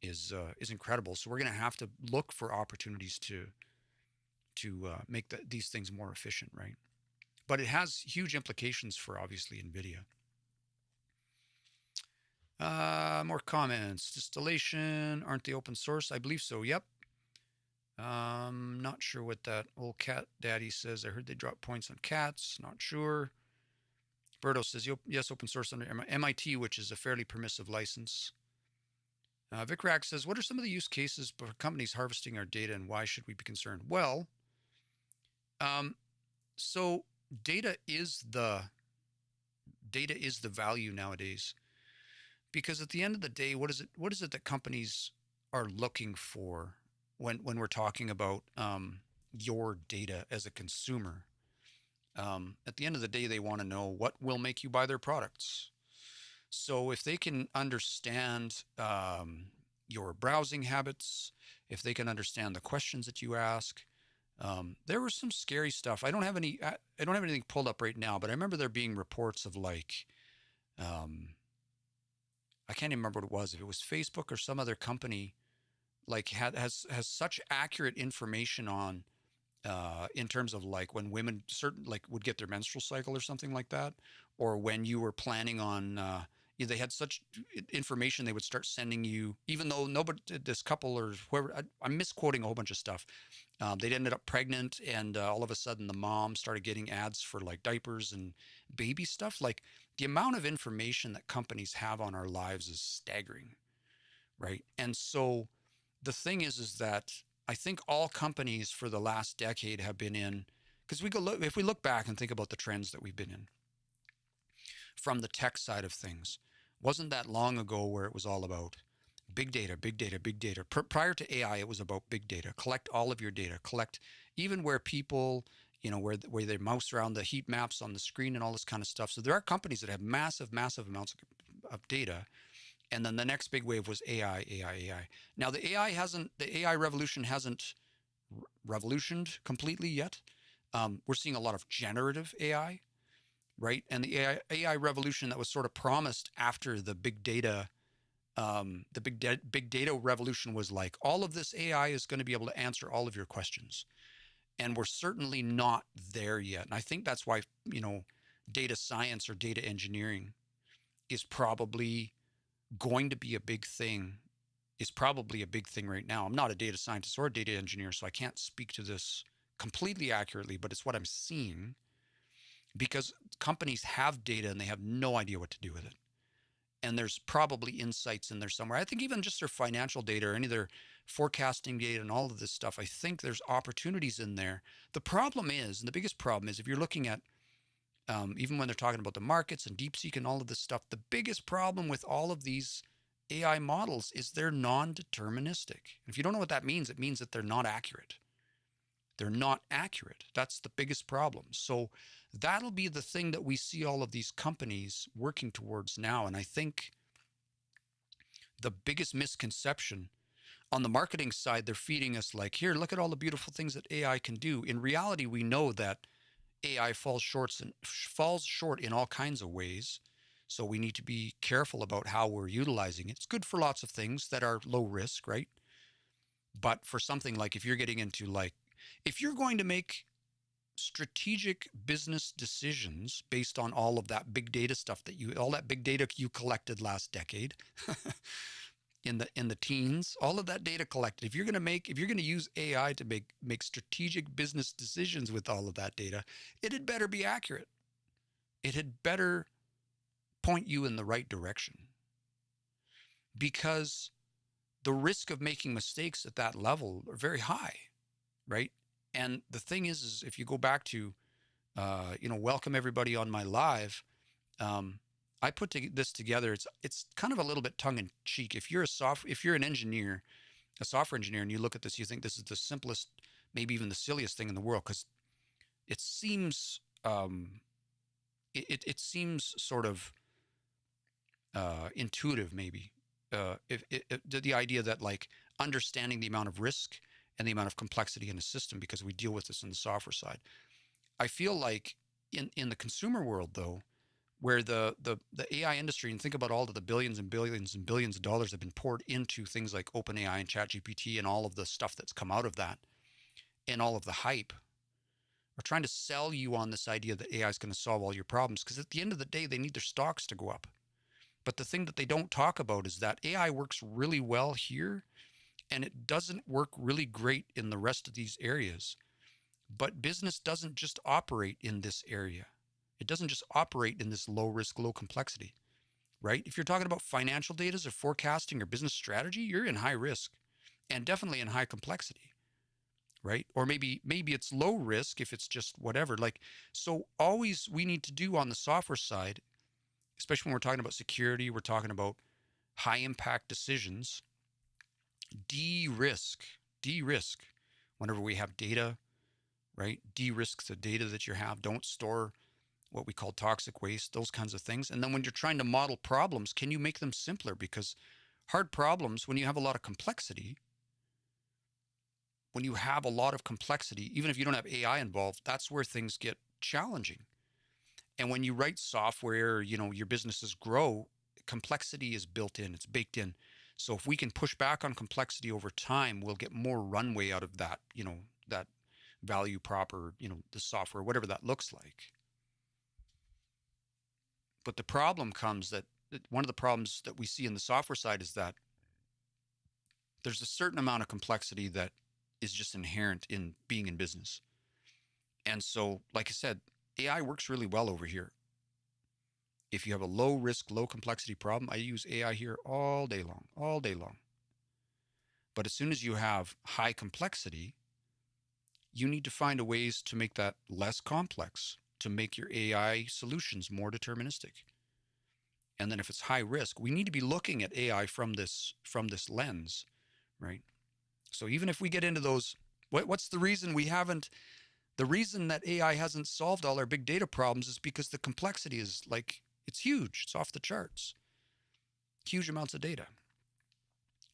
Speaker 1: is incredible. So we're going to have to look for opportunities to make these things more efficient, right? But it has huge implications for, obviously, NVIDIA. More comments. Distillation, aren't they open source? I believe so. Yep. Not sure what that old cat daddy says. I heard they drop points on cats. Not sure. Berto says, yes, open source under MIT, which is a fairly permissive license. Vic says, what are some of the use cases for companies harvesting our data, and why should we be concerned? Well, so data is the value nowadays, because at the end of the day, what is it that companies are looking for when we're talking about your data as a consumer? At the end of the day, they want to know what will make you buy their products. So if they can understand your browsing habits, if they can understand the questions that you ask, there was some scary stuff. I don't have anything pulled up right now, but I remember there being reports of, like, I can't even remember what it was. If it was Facebook or some other company, like, has such accurate information on, in terms of, like, when women would get their menstrual cycle or something like that, or when you were planning on, they had such information they would start sending you, even though nobody, this couple or whoever, I'm misquoting a whole bunch of stuff. They'd ended up pregnant, and all of a sudden the mom started getting ads for like diapers and baby stuff. Like the amount of information that companies have on our lives is staggering, right? And so the thing is that I think all companies for the last decade have been in, because we go look, if we look back and think about the trends that we've been in from the tech side of things, wasn't that long ago where it was all about big data, big data, big data. Prior to AI, it was about big data. Collect all of your data. Collect even where people, where they mouse around the heat maps on the screen and all this kind of stuff. So there are companies that have massive, massive amounts of data. And then the next big wave was AI, AI, AI. Now the AI revolution hasn't revolutioned completely yet. We're seeing a lot of generative AI, right? And the AI revolution that was sort of promised after the big data, big data revolution was like, all of this AI is going to be able to answer all of your questions. And we're certainly not there yet. And I think that's why, data science or data engineering is probably going to be a big thing, is probably a big thing right now. I'm not a data scientist or a data engineer, so I can't speak to this completely accurately, but it's what I'm seeing, because companies have data and they have no idea what to do with it. And there's probably insights in there somewhere. I think even just their financial data or any of their forecasting data and all of this stuff, I think there's opportunities in there. The problem is, and the biggest problem is, if you're looking at, even when they're talking about the markets and Deepseek and all of this stuff, the biggest problem with all of these AI models is they're non-deterministic. If you don't know what that means, it means that they're not accurate. They're not accurate. That's the biggest problem. So that'll be the thing that we see all of these companies working towards now. And I think the biggest misconception on the marketing side, they're feeding us like, here, look at all the beautiful things that AI can do. In reality, we know that AI falls short in all kinds of ways. So we need to be careful about how we're utilizing it. It's good for lots of things that are low risk, right? But for something like, if you're getting into like, if you're going to make strategic business decisions based on all of that big data stuff all that big data you collected last decade, in the teens, all of that data collected, if you're going to use AI to make strategic business decisions with all of that data, it had better be accurate. It had better point you in the right direction, because the risk of making mistakes at that level are very high, right? And the thing is if you go back to, welcome everybody on my live. I put this together. It's kind of a little bit tongue in cheek. If you're an engineer, a software engineer, and you look at this, you think this is the simplest, maybe even the silliest thing in the world, because it seems, it seems sort of intuitive, maybe. The idea that like understanding the amount of risk and the amount of complexity in a system, because we deal with this in the software side. I feel like in the consumer world, though, where the AI industry, and think about all of the billions and billions and billions of dollars have been poured into things like OpenAI and ChatGPT and all of the stuff that's come out of that, and all of the hype, are trying to sell you on this idea that AI is going to solve all your problems, because at the end of the day, they need their stocks to go up. But the thing that they don't talk about is that AI works really well here, and it doesn't work really great in the rest of these areas. But business doesn't just operate in this area. It doesn't just operate in this low risk, low complexity, right? If you're talking about financial data or forecasting or business strategy, you're in high risk and definitely in high complexity, right? Or maybe it's low risk if it's just whatever. Like, so always we need to do on the software side, especially when we're talking about security, we're talking about high impact decisions, de-risk whenever we have data, right? De-risk the data that you have. Don't store what we call toxic waste, those kinds of things. And then when you're trying to model problems, can you make them simpler? Because hard problems, when you have a lot of complexity, even if you don't have AI involved, that's where things get challenging. And when you write software, your businesses grow, complexity is built in, it's baked in. So if we can push back on complexity over time, we'll get more runway out of that, that value prop, or, the software, whatever that looks like. But the problem comes that one of the problems that we see in the software side is that there's a certain amount of complexity that is just inherent in being in business. And so, like I said, AI works really well over here. If you have a low risk, low complexity problem, I use AI here all day long, all day long. But as soon as you have high complexity, you need to find a ways to make that less complex, to make your AI solutions more deterministic. And then if it's high risk, we need to be looking at AI from this lens, right? So even if we get into those, what's the reason we haven't? The reason that AI hasn't solved all our big data problems is because the complexity is like it's huge. It's off the charts. Huge amounts of data.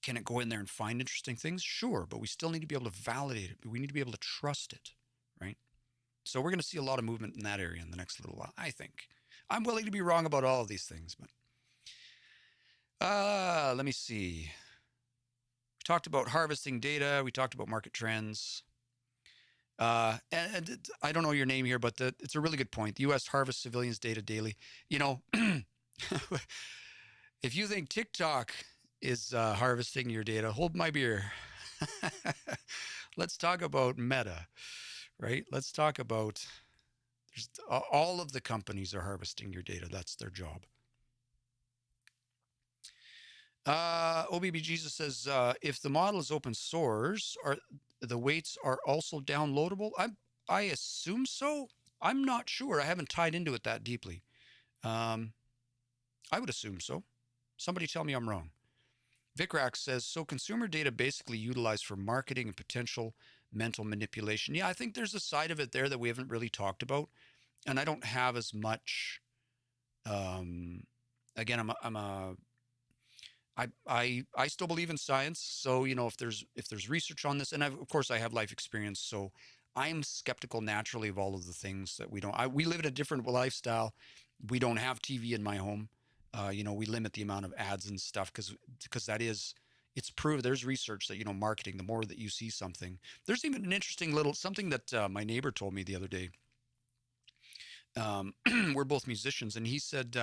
Speaker 1: Can it go in there and find interesting things? Sure, but we still need to be able to validate it. We need to be able to trust it, right? So we're going to see a lot of movement in that area in the next little while, I think. I'm willing to be wrong about all of these things, but let me see. We talked about harvesting data. We talked about market trends. And I don't know your name here, but it's a really good point. The U.S. harvests civilians' data daily. You know, if you think TikTok is harvesting your data, hold my beer. Let's talk about Meta, right? Let's talk about all of the companies are harvesting your data. That's their job. OBB Jesus says, if the model is open source, are the weights are also downloadable? I assume so. I'm not sure. I haven't tied into it that deeply. I would assume so. Somebody tell me I'm wrong. Vicrax says, so consumer data basically utilized for marketing and potential mental manipulation. Yeah, I think there's a side of it there that we haven't really talked about. And I don't have as much, again, I still believe in science. So, you know, if there's research on this, and of course I have life experience, so I'm skeptical naturally of all of the things that we live in a different lifestyle. We don't have TV in my home. You know, we limit the amount of ads and stuff because it's proved. There's research that, you know, marketing, the more that you see something, there's even an interesting little something that my neighbor told me the other day. We're both musicians, and he said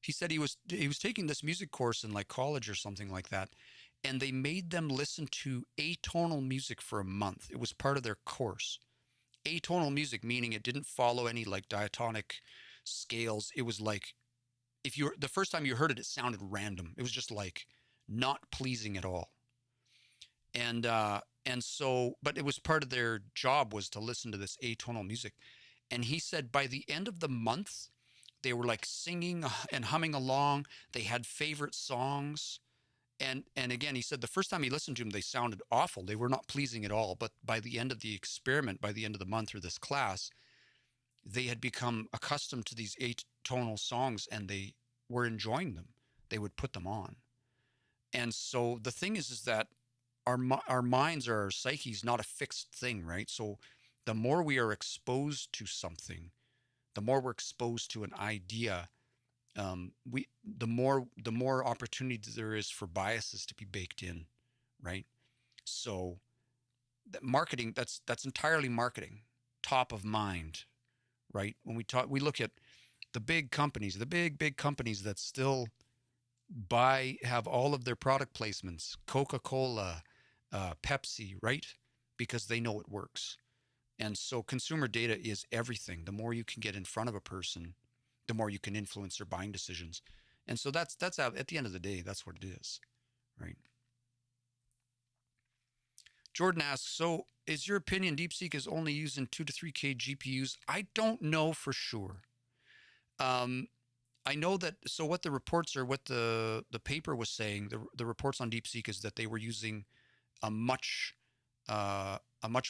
Speaker 1: he was taking this music course in like college or something like that, and they made them listen to atonal music for a month. It was part of their course. Atonal music meaning it didn't follow any like diatonic scales. It was like if you the first time you heard it, it sounded random. It was just like not pleasing at all. And so, but it was part of their job was to listen to this atonal music. And he said by the end of the month, they were like singing and humming along. They had favorite songs. And again, he said the first time he listened to them, they sounded awful. They were not pleasing at all. But by the end of the experiment, by the end of the month or this class, they had become accustomed to these atonal songs and they were enjoying them. They would put them on. And so the thing is that our minds or our psyche is not a fixed thing, right? So the more we are exposed to something, the more we're exposed to an idea, the more opportunity there is for biases to be baked in, right? So that marketing, that's entirely marketing, top of mind, right? When we look at the big companies, the big companies that still have all of their product placements, Coca-Cola, Pepsi, right? Because they know it works. And so consumer data is everything. The more you can get in front of a person, the more you can influence their buying decisions. And so that's at the end of the day, that's what it is, right? Jordan asks, so is your opinion Deepseek is only used in 2 to 3K GPUs? I don't know for sure. I know that, so what the reports or what the paper was saying, the reports on Deepseek is that they were using a much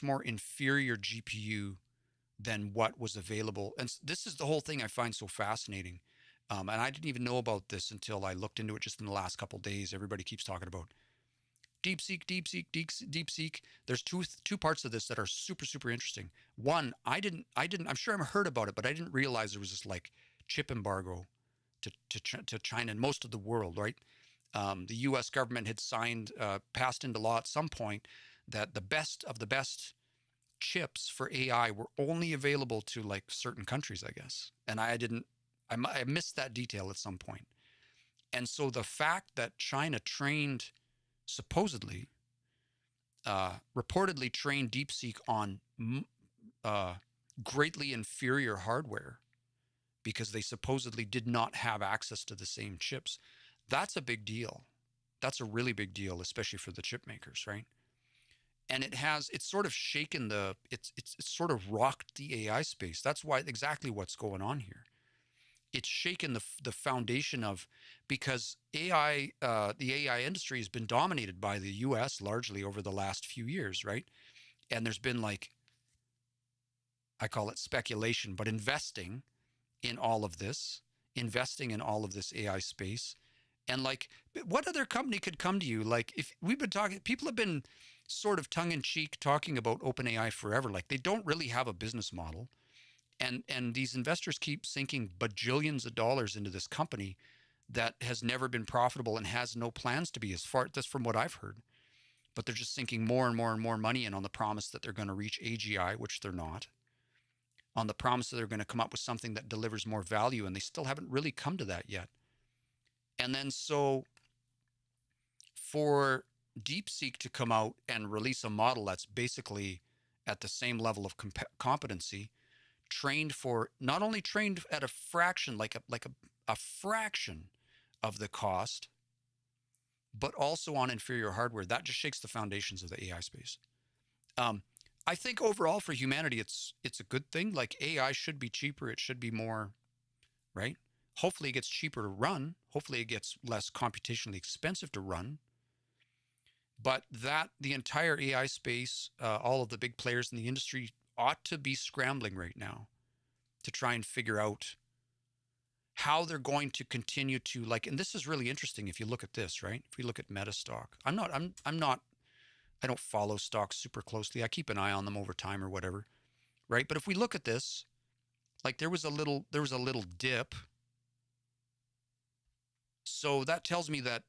Speaker 1: more inferior GPU than what was available. And this is the whole thing I find so fascinating. And I didn't even know about this until I looked into it just in the last couple of days. Everybody keeps talking about DeepSeek. There's two parts of this that are super interesting. One, I'm sure I've heard about it, but I didn't realize there was this like chip embargo to China and most of the world, right? The U.S. government had passed into law at some point that the best of the best chips for AI were only available to like certain countries, I guess. And I missed that detail at some point. And so the fact that China trained, supposedly, reportedly trained DeepSeek on uh, greatly inferior hardware because they supposedly did not have access to the same chips, that's a big deal. That's a really big deal, especially for the chip makers, right? And it's sort of shaken it's sort of rocked the AI space. That's why exactly what's going on here. It's shaken the foundation of, because the AI industry has been dominated by the U.S. largely over the last few years, right? And there's been, like, I call it speculation, but in all of this, investing in all of this AI space. And, like, what other company could come to you? Like, if we've been talking, people have been sort of tongue in cheek talking about OpenAI forever. Like, they don't really have a business model. And these investors keep sinking bajillions of dollars into this company that has never been profitable and has no plans to be, as far that's from what I've heard. But they're just sinking more and more and more money in on the promise that they're going to reach AGI, which they're not, on the promise that they're going to come up with something that delivers more value, and they still haven't really come to that yet. And then, so for DeepSeek to come out and release a model that's basically at the same level of competency, trained for, not only trained at a fraction, a fraction of the cost, but also on inferior hardware, that just shakes the foundations of the AI space. Um, I think overall for humanity, it's a good thing. Like, AI should be cheaper. It should be more, right? Hopefully it gets cheaper to run. Hopefully it gets less computationally expensive to run. But that the entire AI space, all of the big players in the industry ought to be scrambling right now to try and figure out how they're going to continue to, like, and this is really interesting if you look at this, right? If we look at meta stock, I don't follow stocks super closely. I keep an eye on them over time or whatever, right? But if we look at this, like, there was a little dip. So that tells me that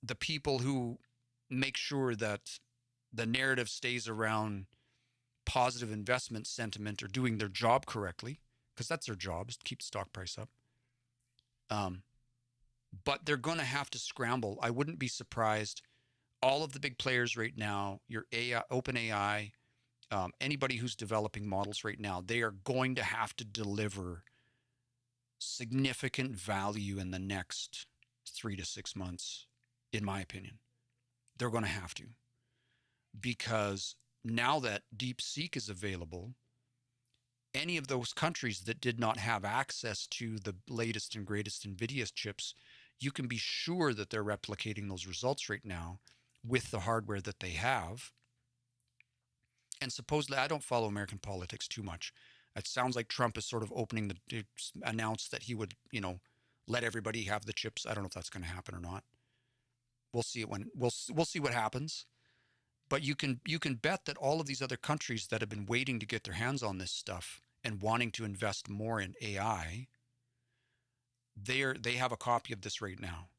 Speaker 1: the people who make sure that the narrative stays around positive investment sentiment are doing their job correctly, because that's their job, is to keep the stock price up. Um, but they're going to have to scramble. I wouldn't be surprised. All of the big players right now, your AI, OpenAI, anybody who's developing models right now, they are going to have to deliver significant value in the next 3 to 6 months, in my opinion. They're going to have to, because now that DeepSeek is available, any of those countries that did not have access to the latest and greatest NVIDIA chips, you can be sure that they're replicating those results right now with the hardware that they have. And supposedly, I don't follow American politics too much. It sounds like Trump is sort of announced that he would, let everybody have the chips. I don't know if that's going to happen or not. We'll see it when we'll see what happens. But you can bet that all of these other countries that have been waiting to get their hands on this stuff and wanting to invest more in AI, they have a copy of this right now,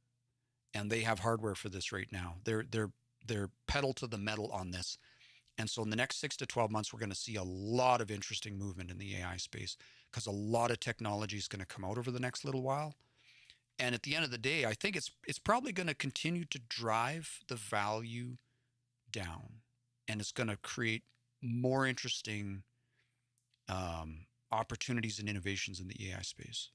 Speaker 1: and they have hardware for this right now. They're pedal to the metal on this. And so in the next 6 to 12 months, we're going to see a lot of interesting movement in the AI space, because a lot of technology is going to come out over the next little while. And at the end of the day, I think it's probably going to continue to drive the value down, and it's going to create more interesting opportunities and innovations in the AI space.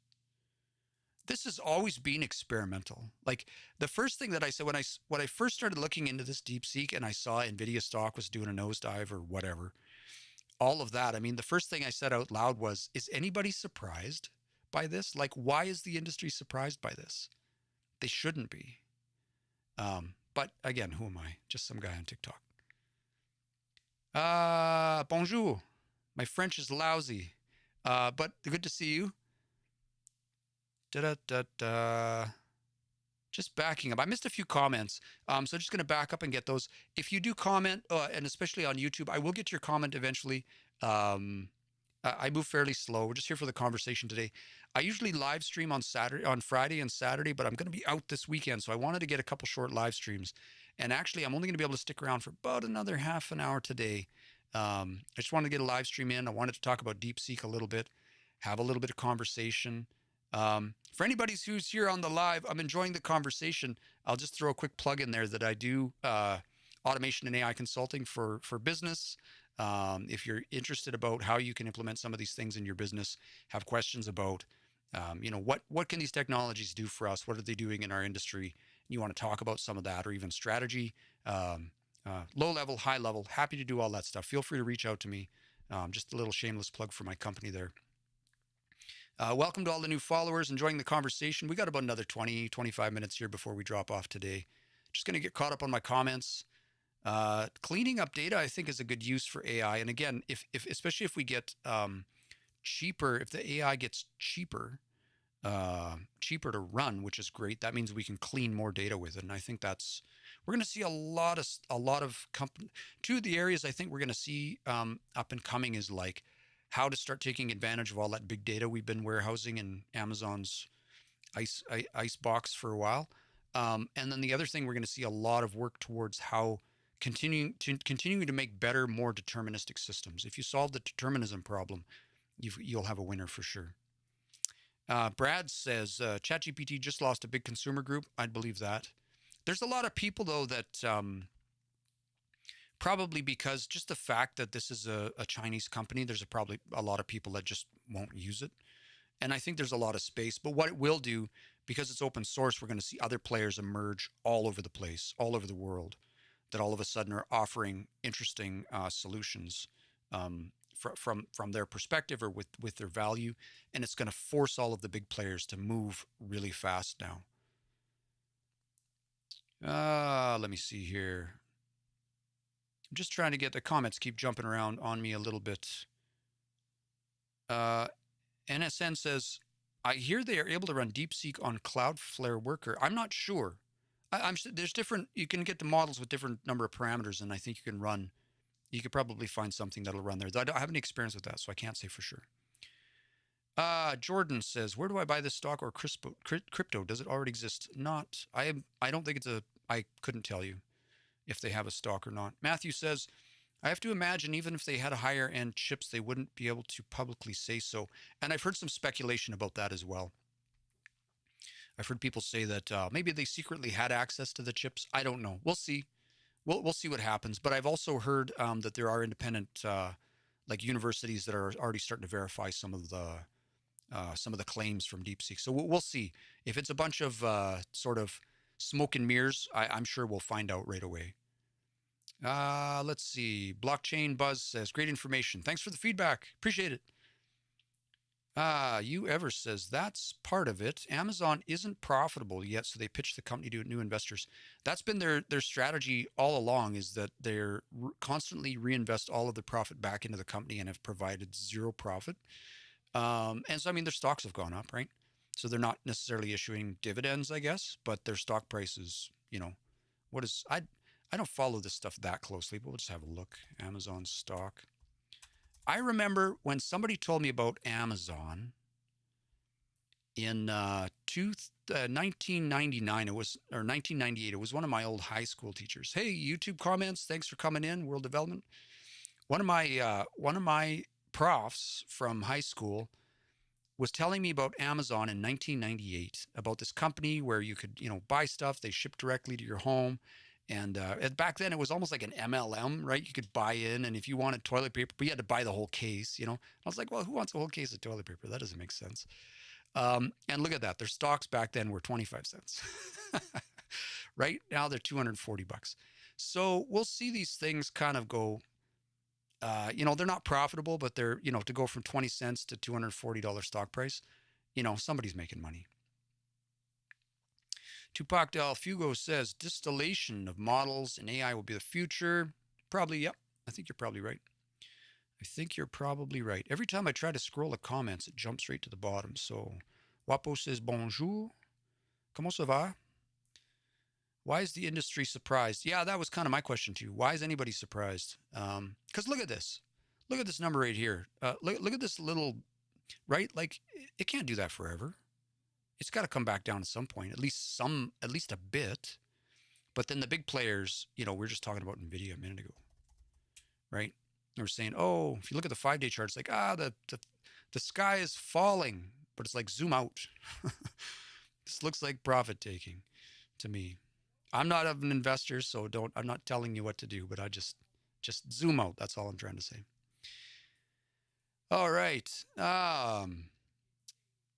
Speaker 1: This has always been experimental. Like, the first thing that I said when I first started looking into this DeepSeek, and I saw NVIDIA stock was doing a nosedive or whatever, all of that. I mean, the first thing I said out loud was, "Is anybody surprised by this? Like, why is the industry surprised by this? They shouldn't be." But again, who am I? Just some guy on TikTok. Bonjour. My French is lousy, but good to see you. Da da da da. Just backing up. I missed a few comments, so just going to back up and get those. If you do comment, and especially on YouTube, I will get your comment eventually. I move fairly slow. We're just here for the conversation today. I usually live stream on Friday and Saturday, but I'm going to be out this weekend, so I wanted to get a couple short live streams. And actually, I'm only going to be able to stick around for about another half an hour today. I just wanted to get a live stream in. I wanted to talk about DeepSeek a little bit, have a little bit of conversation. For anybody who's here on the live, I'm enjoying the conversation. I'll just throw a quick plug in there that I do automation and AI consulting for business. If you're interested about how you can implement some of these things in your business, have questions about, what can these technologies do for us? What are they doing in our industry? You want to talk about some of that, or even strategy, um, low level, high level. Happy to do all that stuff. Feel free to reach out to me. Just a little shameless plug for my company there. Welcome to all the new followers enjoying the conversation. We got about another 20, 25 minutes here before we drop off today. Just going to get caught up on my comments. Cleaning up data, I think, is a good use for AI. And again, if especially if we get cheaper, if the AI gets cheaper to run, which is great, that means we can clean more data with it. And I think that's we're going to see a lot of company. Two of the areas I think we're going to see up and coming is like how to start taking advantage of all that big data we've been warehousing in Amazon's ice box for a while. And then the other thing we're going to see a lot of work towards how continuing to make better, more deterministic systems. If you solve the determinism problem, you'll have a winner for sure. Brad says ChatGPT just lost a big consumer group. I'd believe that. There's a lot of people though that probably because just the fact that this is a Chinese company, there's probably a lot of people that just won't use it. And I think there's a lot of space. But what it will do, because it's open source, we're going to see other players emerge all over the place, all over the world, that all of a sudden are offering interesting solutions from their perspective or with their value, and it's going to force all of the big players to move really fast now. Let me see here. I'm just trying to get the comments keep jumping around on me a little bit. NSN says, I hear they are able to run Deepseek on Cloudflare Worker. I'm not sure. I'm there's different. You can get the models with different number of parameters, and I think you can run. You could probably find something that'll run there. I don't have any experience with that, so I can't say for sure. Jordan says, "Where do I buy this stock or crypto? Does it already exist? Not. I don't think it's a. I couldn't tell you if they have a stock or not." Matthew says, "I have to imagine even if they had a higher end chips, they wouldn't be able to publicly say so." And I've heard some speculation about that as well. I've heard people say that maybe they secretly had access to the chips. I don't know. We'll see. We'll see what happens. But I've also heard that there are independent like universities that are already starting to verify some of the claims from DeepSeek. So we'll see if it's a bunch of sort of smoke and mirrors. I'm sure we'll find out right away. Let's see. Blockchain Buzz says, "Great information. Thanks for the feedback. Appreciate it." You ever says that's part of it. Amazon isn't profitable yet, so they pitch the company to new investors. That's been their strategy all along, is that they're constantly reinvest all of the profit back into the company and have provided zero profit. And so I mean their stocks have gone up, right? So they're not necessarily issuing dividends, I guess, but their stock prices, what is I don't follow this stuff that closely, but we'll just have a look. Amazon stock. I remember when somebody told me about Amazon in 1999, it was, or 1998. It was one of my old high school teachers. Hey, YouTube comments. Thanks for coming in. World Development. One of my profs from high school was telling me about Amazon in 1998, about this company where you could, buy stuff. They ship directly to your home. And back then it was almost like an MLM, right? You could buy in, and if you wanted toilet paper, but you had to buy the whole case, I was like, well, who wants a whole case of toilet paper? That doesn't make sense. And look at that. Their stocks back then were 25 cents. Right now they're $240. So we'll see these things kind of go, they're not profitable, but they're, to go from 20 cents to $240 stock price, somebody's making money. Tupac Del Fugo says, distillation of models and AI will be the future. Probably, yep. I think you're probably right. Every time I try to scroll the comments, it jumps right to the bottom. So, Wapo says, bonjour. Comment ça va? Why is the industry surprised? Yeah, that was kind of my question too. Why is anybody surprised? Because look at this. Look at this number right here. Look at this little, right? Like, it can't do that forever. It's got to come back down at some point, at least a bit. But then the big players, we were just talking about Nvidia a minute ago, right? They were saying, oh, if you look at the 5-day chart, it's like, the sky is falling. but it's like zoom out. This looks like profit taking to me. I'm not an investor, so don't. I'm not telling you what to do, but I just zoom out. That's all I'm trying to say. All right.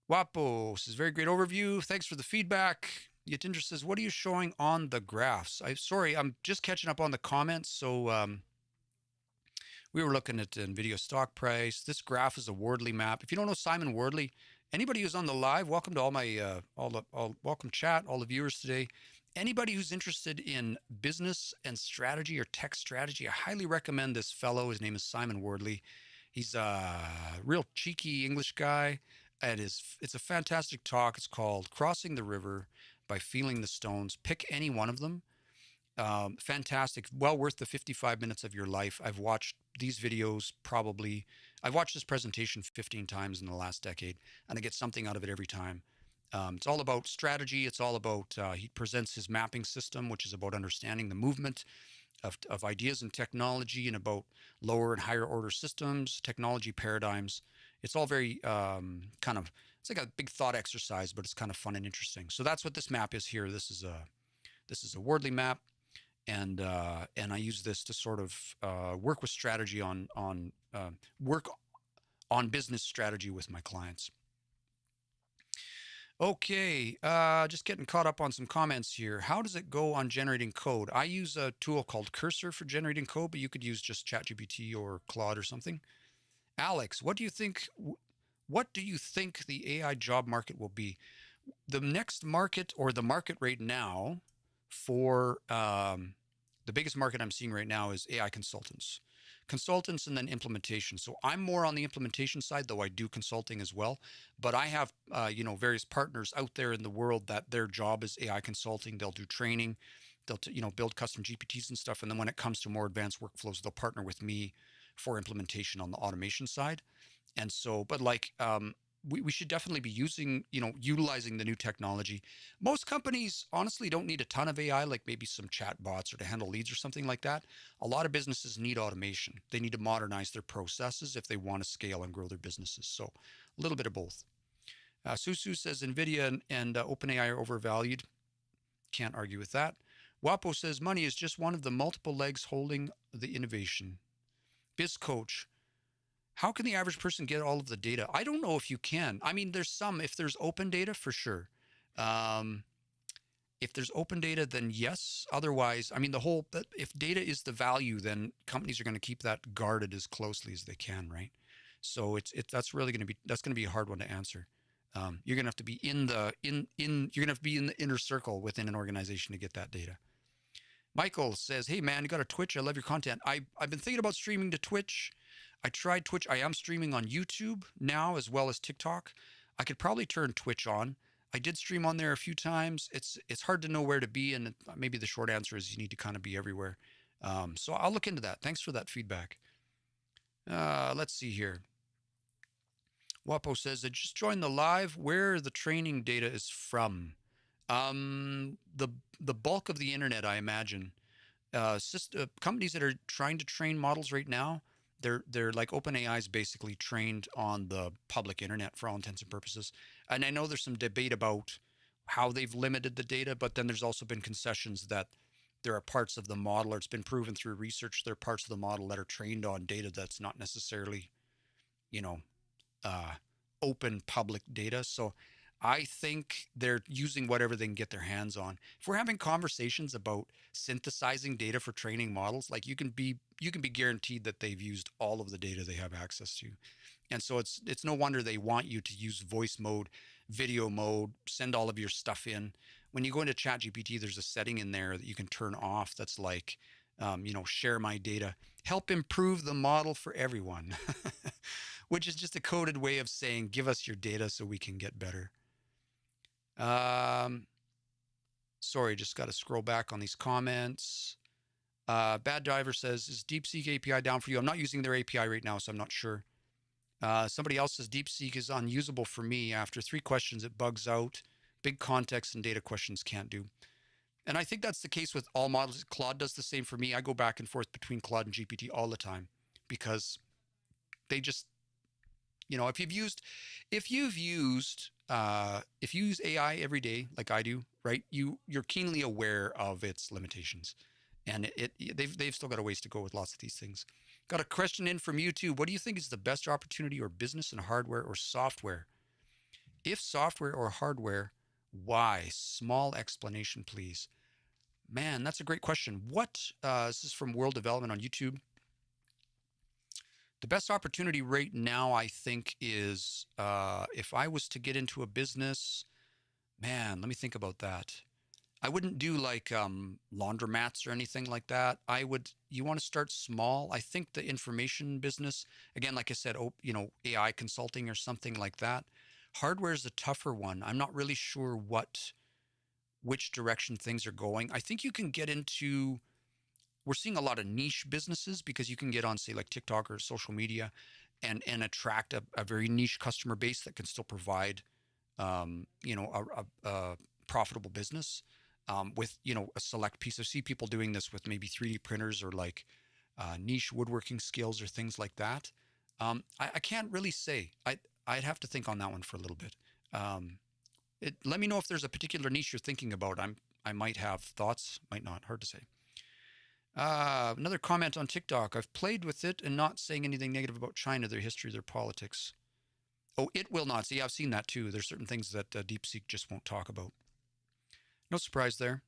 Speaker 1: Wapo says very great overview. Thanks for the feedback. Yatinder says, what are you showing on the graphs? Sorry, I'm just catching up on the comments. So we were looking at NVIDIA stock price. This graph is a Wardley map. If you don't know Simon Wardley, anybody who's on the live, welcome to all my welcome chat, all the viewers today. Anybody who's interested in business and strategy or tech strategy, I highly recommend this fellow. His name is Simon Wardley. He's a real cheeky English guy. It's a fantastic talk. It's called Crossing the River by Feeling the Stones. Pick any one of them. Fantastic. Well worth the 55 minutes of your life. I've watched these videos I've watched this presentation 15 times in the last decade, and I get something out of it every time. It's all about strategy. It's all about, he presents his mapping system, which is about understanding the movement of ideas and technology and about lower and higher order systems, technology paradigms. It's all very it's like a big thought exercise, but it's kind of fun and interesting. So that's what this map is here. This is a Wardley map, and I use this to sort of work with strategy work on business strategy with my clients. Okay, just getting caught up on some comments here. How does it go on generating code? I use a tool called Cursor for generating code, but you could use just ChatGPT or Claude or something. Alex, what do you think? What do you think the AI job market will be? The next market, or the market right now, for the biggest market I'm seeing right now is AI consultants and then implementation. So I'm more on the implementation side, though I do consulting as well. But I have various partners out there in the world that their job is AI consulting. They'll do training, they'll build custom GPTs and stuff, and then when it comes to more advanced workflows, they'll partner with me for implementation on the automation side. And so, but like we should definitely be utilizing the new technology. Most companies honestly don't need a ton of AI, like maybe some chat bots or to handle leads or something like that. A lot of businesses need automation. They need to modernize their processes if they want to scale and grow their businesses. So a little bit of both. Susu says NVIDIA and OpenAI are overvalued. Can't argue with that. Wapo says money is just one of the multiple legs holding the innovation. BizCoach, how can the average person get all of the data? I don't know if you can. I mean, if there's open data, for sure. If there's open data, then yes. Otherwise, I mean, if data is the value, then companies are going to keep that guarded as closely as they can, right? So that's really going to be a hard one to answer. You're going to have to be in the inner circle within an organization to get that data. Michael says, hey man, you got a Twitch? I love your content. I've been thinking about streaming to Twitch. I tried Twitch. I am streaming on YouTube now as well as TikTok. I could probably turn Twitch on. I did stream on there a few times. It's hard to know where to be, and maybe the short answer is you need to kind of be everywhere. So I'll look into that. Thanks for that feedback. Let's see here. Wapo says, I just joined the live. Where the training data is from? The bulk of the internet, I imagine. Companies that are trying to train models right now, they're like OpenAI is basically trained on the public internet for all intents and purposes. And I know there's some debate about how they've limited the data, but then there's also been concessions that there are parts of the model, or it's been proven through research, there are parts of the model that are trained on data that's not necessarily, open public data. So I think they're using whatever they can get their hands on. If we're having conversations about synthesizing data for training models, like you can be guaranteed that they've used all of the data they have access to. And so it's no wonder they want you to use voice mode, video mode, send all of your stuff in. When you go into ChatGPT, there's a setting in there that you can turn off that's like, share my data, help improve the model for everyone, which is just a coded way of saying, give us your data so we can get better. Sorry, just got to scroll back on these comments. Bad Diver says, is Deepseek API down for you? I'm not using their API right now, so I'm not sure. Somebody else says Deepseek is unusable for me. After 3 questions, it bugs out. Big context and data questions can't do. And I think that's the case with all models. Claude does the same for me. I go back and forth between Claude and GPT all the time because they just, You know, if you use AI every day, like I do, right? You're keenly aware of its limitations, and they've still got a ways to go with lots of these things. Got a question in from YouTube. What do you think is the best opportunity or business in hardware or software? If software or hardware, why? Small explanation, please. Man, that's a great question. This is from World Development on YouTube. The best opportunity right now, I think, is if I was to get into a business, man, let me think about that. I wouldn't do like laundromats or anything like that. You want to start small. I think the information business, again, like I said, AI consulting or something like that. Hardware is a tougher one. I'm not really sure which direction things are going. I think you can get into, we're seeing a lot of niche businesses because you can get on, say, like TikTok or social media and attract a very niche customer base that can still provide, a profitable business with, a select piece. I see people doing this with maybe 3D printers or like niche woodworking skills or things like that. I can't really say. I'd have to think on that one for a little bit. Let me know if there's a particular niche you're thinking about. I might have thoughts, might not. Hard to say. Another comment on TikTok. I've played with it and not saying anything negative about China, their history, their politics. Oh, it will not. See, I've seen that too. There's certain things that Deepseek just won't talk about. No surprise there.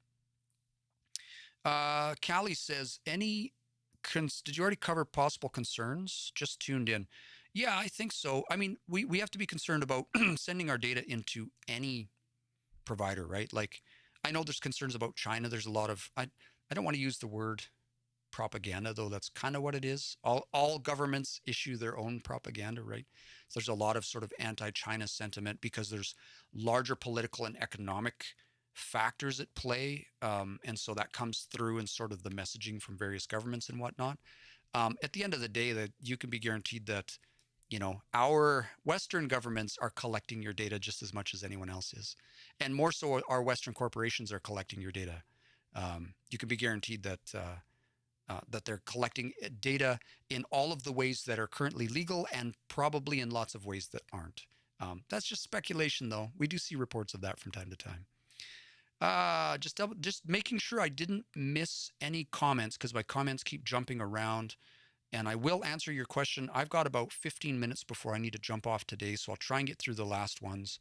Speaker 1: Callie says, did you already cover possible concerns? Just tuned in. Yeah, I think so. I mean, we have to be concerned about sending our data into any provider, right? Like, I know there's concerns about China. There's a lot of, I don't want to use the word propaganda, though that's kind of what it is. All governments issue their own propaganda, right? So there's a lot of sort of anti-China sentiment because there's larger political and economic factors at play, and so that comes through in sort of the messaging from various governments and whatnot. At the end of the day, that you can be guaranteed that our Western governments are collecting your data just as much as anyone else is, and more so, our Western corporations are collecting your data. You can be guaranteed that they're collecting data in all of the ways that are currently legal and probably in lots of ways that aren't. That's just speculation, though. We do see reports of that from time to time. Just making sure I didn't miss any comments because my comments keep jumping around. And I will answer your question. I've got about 15 minutes before I need to jump off today, so I'll try and get through the last ones.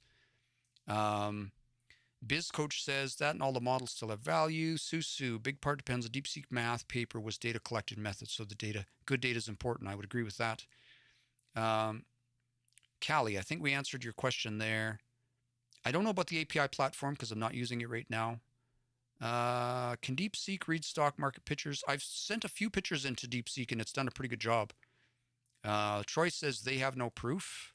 Speaker 1: Biz Coach says that and all the models still have value. Susu, big part depends. A Deepseek math paper was data collected method, so good data is important. I would agree with that. Callie, I think we answered your question there. I don't know about the API platform because I'm not using it right now. Can Deepseek read stock market pictures? I've sent a few pictures into Deepseek and it's done a pretty good job. Troy says they have no proof.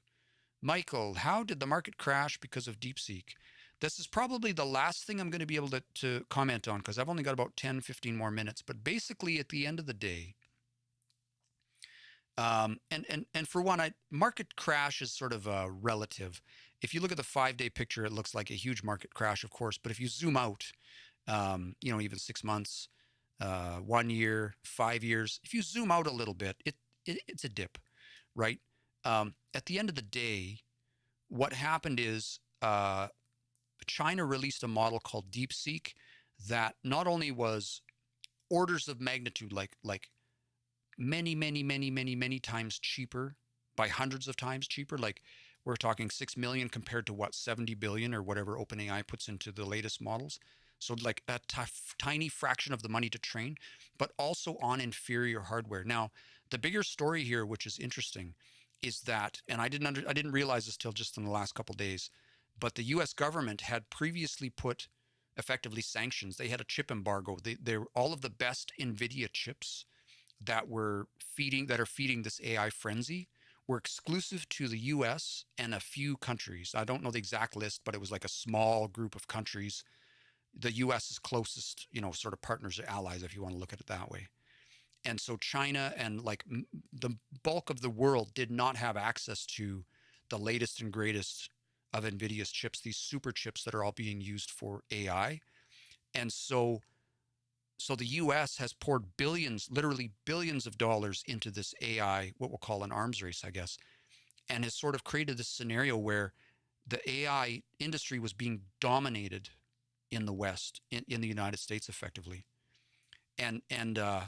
Speaker 1: Michael, how did the market crash because of Deepseek? This is probably the last thing I'm going to be able to comment on because I've only got about 10, 15 more minutes. But basically, at the end of the day, and for one, market crash is sort of relative. If you look at the 5-day picture, it looks like a huge market crash, of course. But if you zoom out, even 6 months, 1 year, 5 years, if you zoom out a little bit, it's a dip, right? At the end of the day, what happened is China released a model called Deepseek that not only was orders of magnitude, like many, many, many, many, many times cheaper, by hundreds of times cheaper. Like we're talking 6 million compared to 70 billion or whatever OpenAI puts into the latest models. So like a tiny fraction of the money to train, but also on inferior hardware. Now, the bigger story here, which is interesting, is that, and I didn't realize this till just in the last couple of days, but the U.S. government had previously put effectively sanctions. They had a chip embargo. They all of the best NVIDIA chips that are feeding this AI frenzy were exclusive to the U.S. and a few countries. I don't know the exact list, but it was like a small group of countries. The U.S.'s closest, sort of partners or allies, if you want to look at it that way. And so China and like the bulk of the world did not have access to the latest and greatest of NVIDIA's chips, these super chips that are all being used for AI. And so the US has poured billions, literally billions of dollars into this AI, what we'll call an arms race, I guess. and has sort of created this scenario where the AI industry was being dominated in the West, in the United States, effectively, and and uh,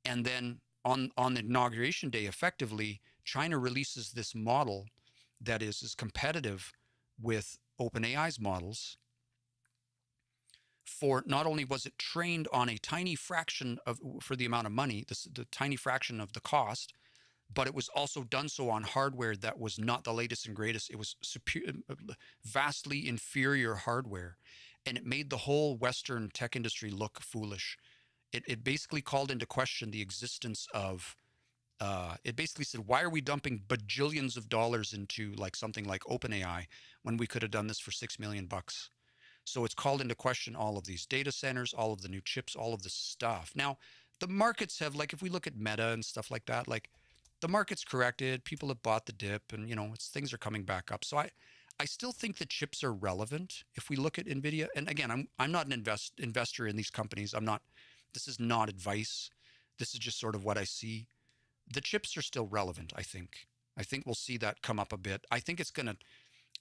Speaker 1: and then on the inauguration day, effectively, China releases this model that is competitive with OpenAI's models. For not only was it trained on a tiny fraction of for the amount of money, the tiny fraction of the cost, but it was also done so on hardware that was not the latest and greatest. It was vastly inferior hardware, and it made the whole Western tech industry look foolish. It basically called into question the existence of. It basically said, "Why are we dumping bajillions of dollars into like something like OpenAI when we could have done this for $6 million?" So it's called into question all of these data centers, all of the new chips, all of this stuff. Now, the markets have, like, if we look at Meta and stuff like that, like the market's corrected, people have bought the dip, and things are coming back up. So I still think the chips are relevant if we look at Nvidia. And again, I'm not an investor in these companies. I'm not. This is not advice. This is just sort of what I see. The chips are still relevant. I think we'll see that come up a bit. I think it's gonna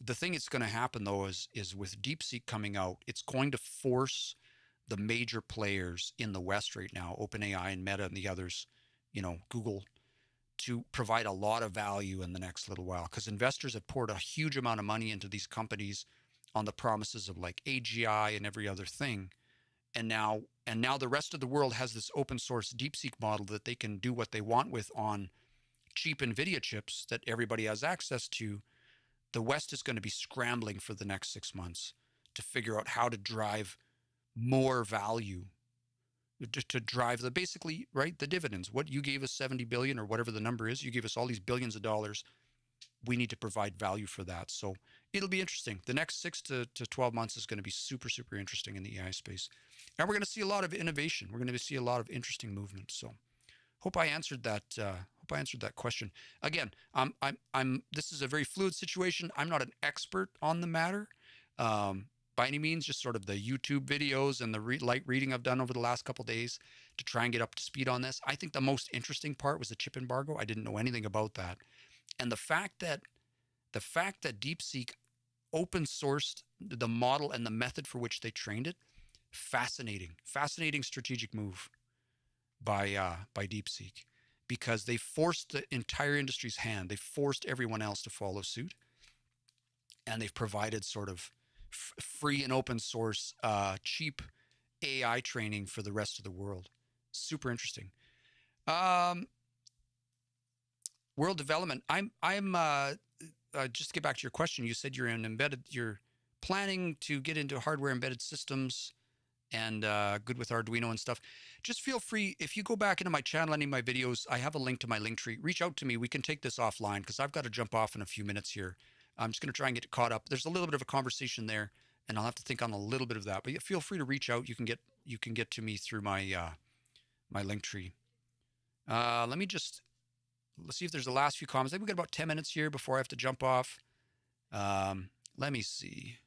Speaker 1: the thing that's going to happen though is with DeepSeek coming out, it's going to force the major players in the West right now, OpenAI and Meta and the others, Google, to provide a lot of value in the next little while, because investors have poured a huge amount of money into these companies on the promises of like AGI and every other thing. And now the rest of the world has this open source DeepSeek model that they can do what they want with on cheap NVIDIA chips that everybody has access to. The West is going to be scrambling for the next 6 months to figure out how to drive more value, to drive the basically, right, the dividends. What you gave us 70 billion or whatever the number is, you gave us all these billions of dollars. We need to provide value for that. So it'll be interesting. The next 6 to 12 months is going to be super, super interesting in the AI space. And we're going to see a lot of innovation. We're going to see a lot of interesting movement. So hope I answered that. Hope I answered that question. Again, I'm. This is a very fluid situation. I'm not an expert on the matter, by any means. Just sort of the YouTube videos and the light reading I've done over the last couple of days to try and get up to speed on this. I think the most interesting part was the chip embargo. I didn't know anything about that, and the fact that DeepSeek open sourced the model and the method for which they trained it. Fascinating strategic move by DeepSeek, because they forced the entire industry's hand. They forced everyone else to follow suit, and they've provided sort of free and open source, cheap AI training for the rest of the world. Super interesting. Um, World development. Just to get back to your question. You said you're planning to get into hardware embedded systems and good with Arduino and stuff. Just feel free, if you go back into my channel, any of my videos, I have a link to my link tree. Reach out to me. We can take this offline because I've got to jump off in a few minutes here. I'm just going to try and get caught up. There's a little bit of a conversation there, and I'll have to think on a little bit of that. But feel free to reach out. You can get to me through my link tree. Let's see if there's the last few comments. I think we've got about 10 minutes here before I have to jump off. Let me see.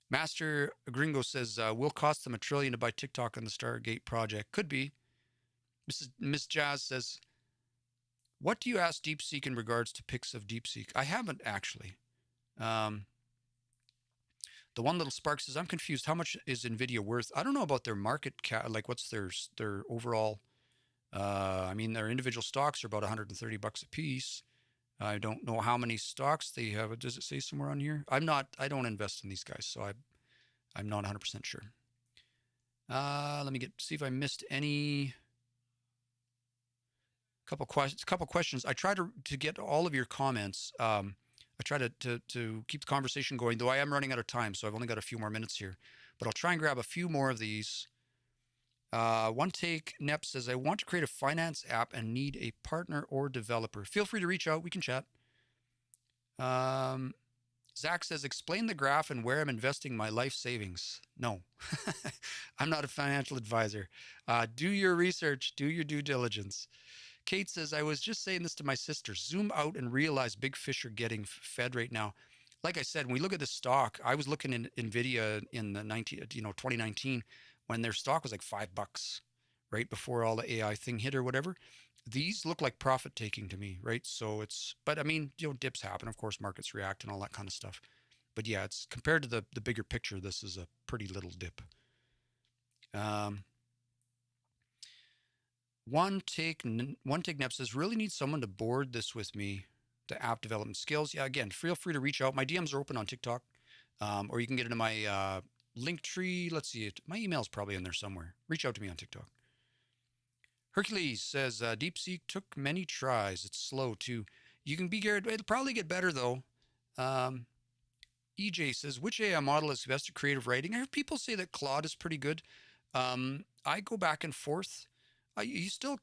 Speaker 1: Master Gringo says, will cost them $1 trillion to buy TikTok on the Stargate project. Could be. Miss Jazz says, what do you ask DeepSeek in regards to pics of DeepSeek? I haven't actually. The one little spark says, I'm confused. How much is NVIDIA worth? I don't know about their market cap. Like, what's their overall? I mean, their individual stocks are about $130 a piece. I don't know how many stocks they have. Does it say somewhere on here? I don't invest in these guys, so I'm not 100% sure. Let me see if I missed any. Couple questions. I try to get all of your comments. I try to keep the conversation going, though I am running out of time, so I've only got a few more minutes here. But I'll try and grab a few more of these. One Take Nep says, I want to create a finance app and need a partner or developer. Feel free to reach out. We can chat. Zach says, explain the graph and where I'm investing my life savings. No, I'm not a financial advisor. Do your research. Do your due diligence. Kate says, I was just saying this to my sister. Zoom out and realize big fish are getting fed right now. Like I said, when we look at the stock, I was looking in NVIDIA in the 2019 when their stock was like $5, right before all the AI thing hit or whatever. These look like profit taking to me, right? So it's, but I mean, dips happen, of course, markets react and all that kind of stuff. But yeah, it's compared to the bigger picture, this is a pretty little dip. Um, one take nep says really need someone to board this with me. The app development skills. Yeah, again, feel free to reach out. My DMs are open on TikTok, or you can get into my link tree. Let's see it. My email is probably in there somewhere. Reach out to me on TikTok. Hercules says DeepSeek took many tries. It's slow too. You can be geared. It'll probably get better though. Um, EJ says which AI model is best at creative writing? I heard people say that Claude is pretty good. I go back and forth. You still,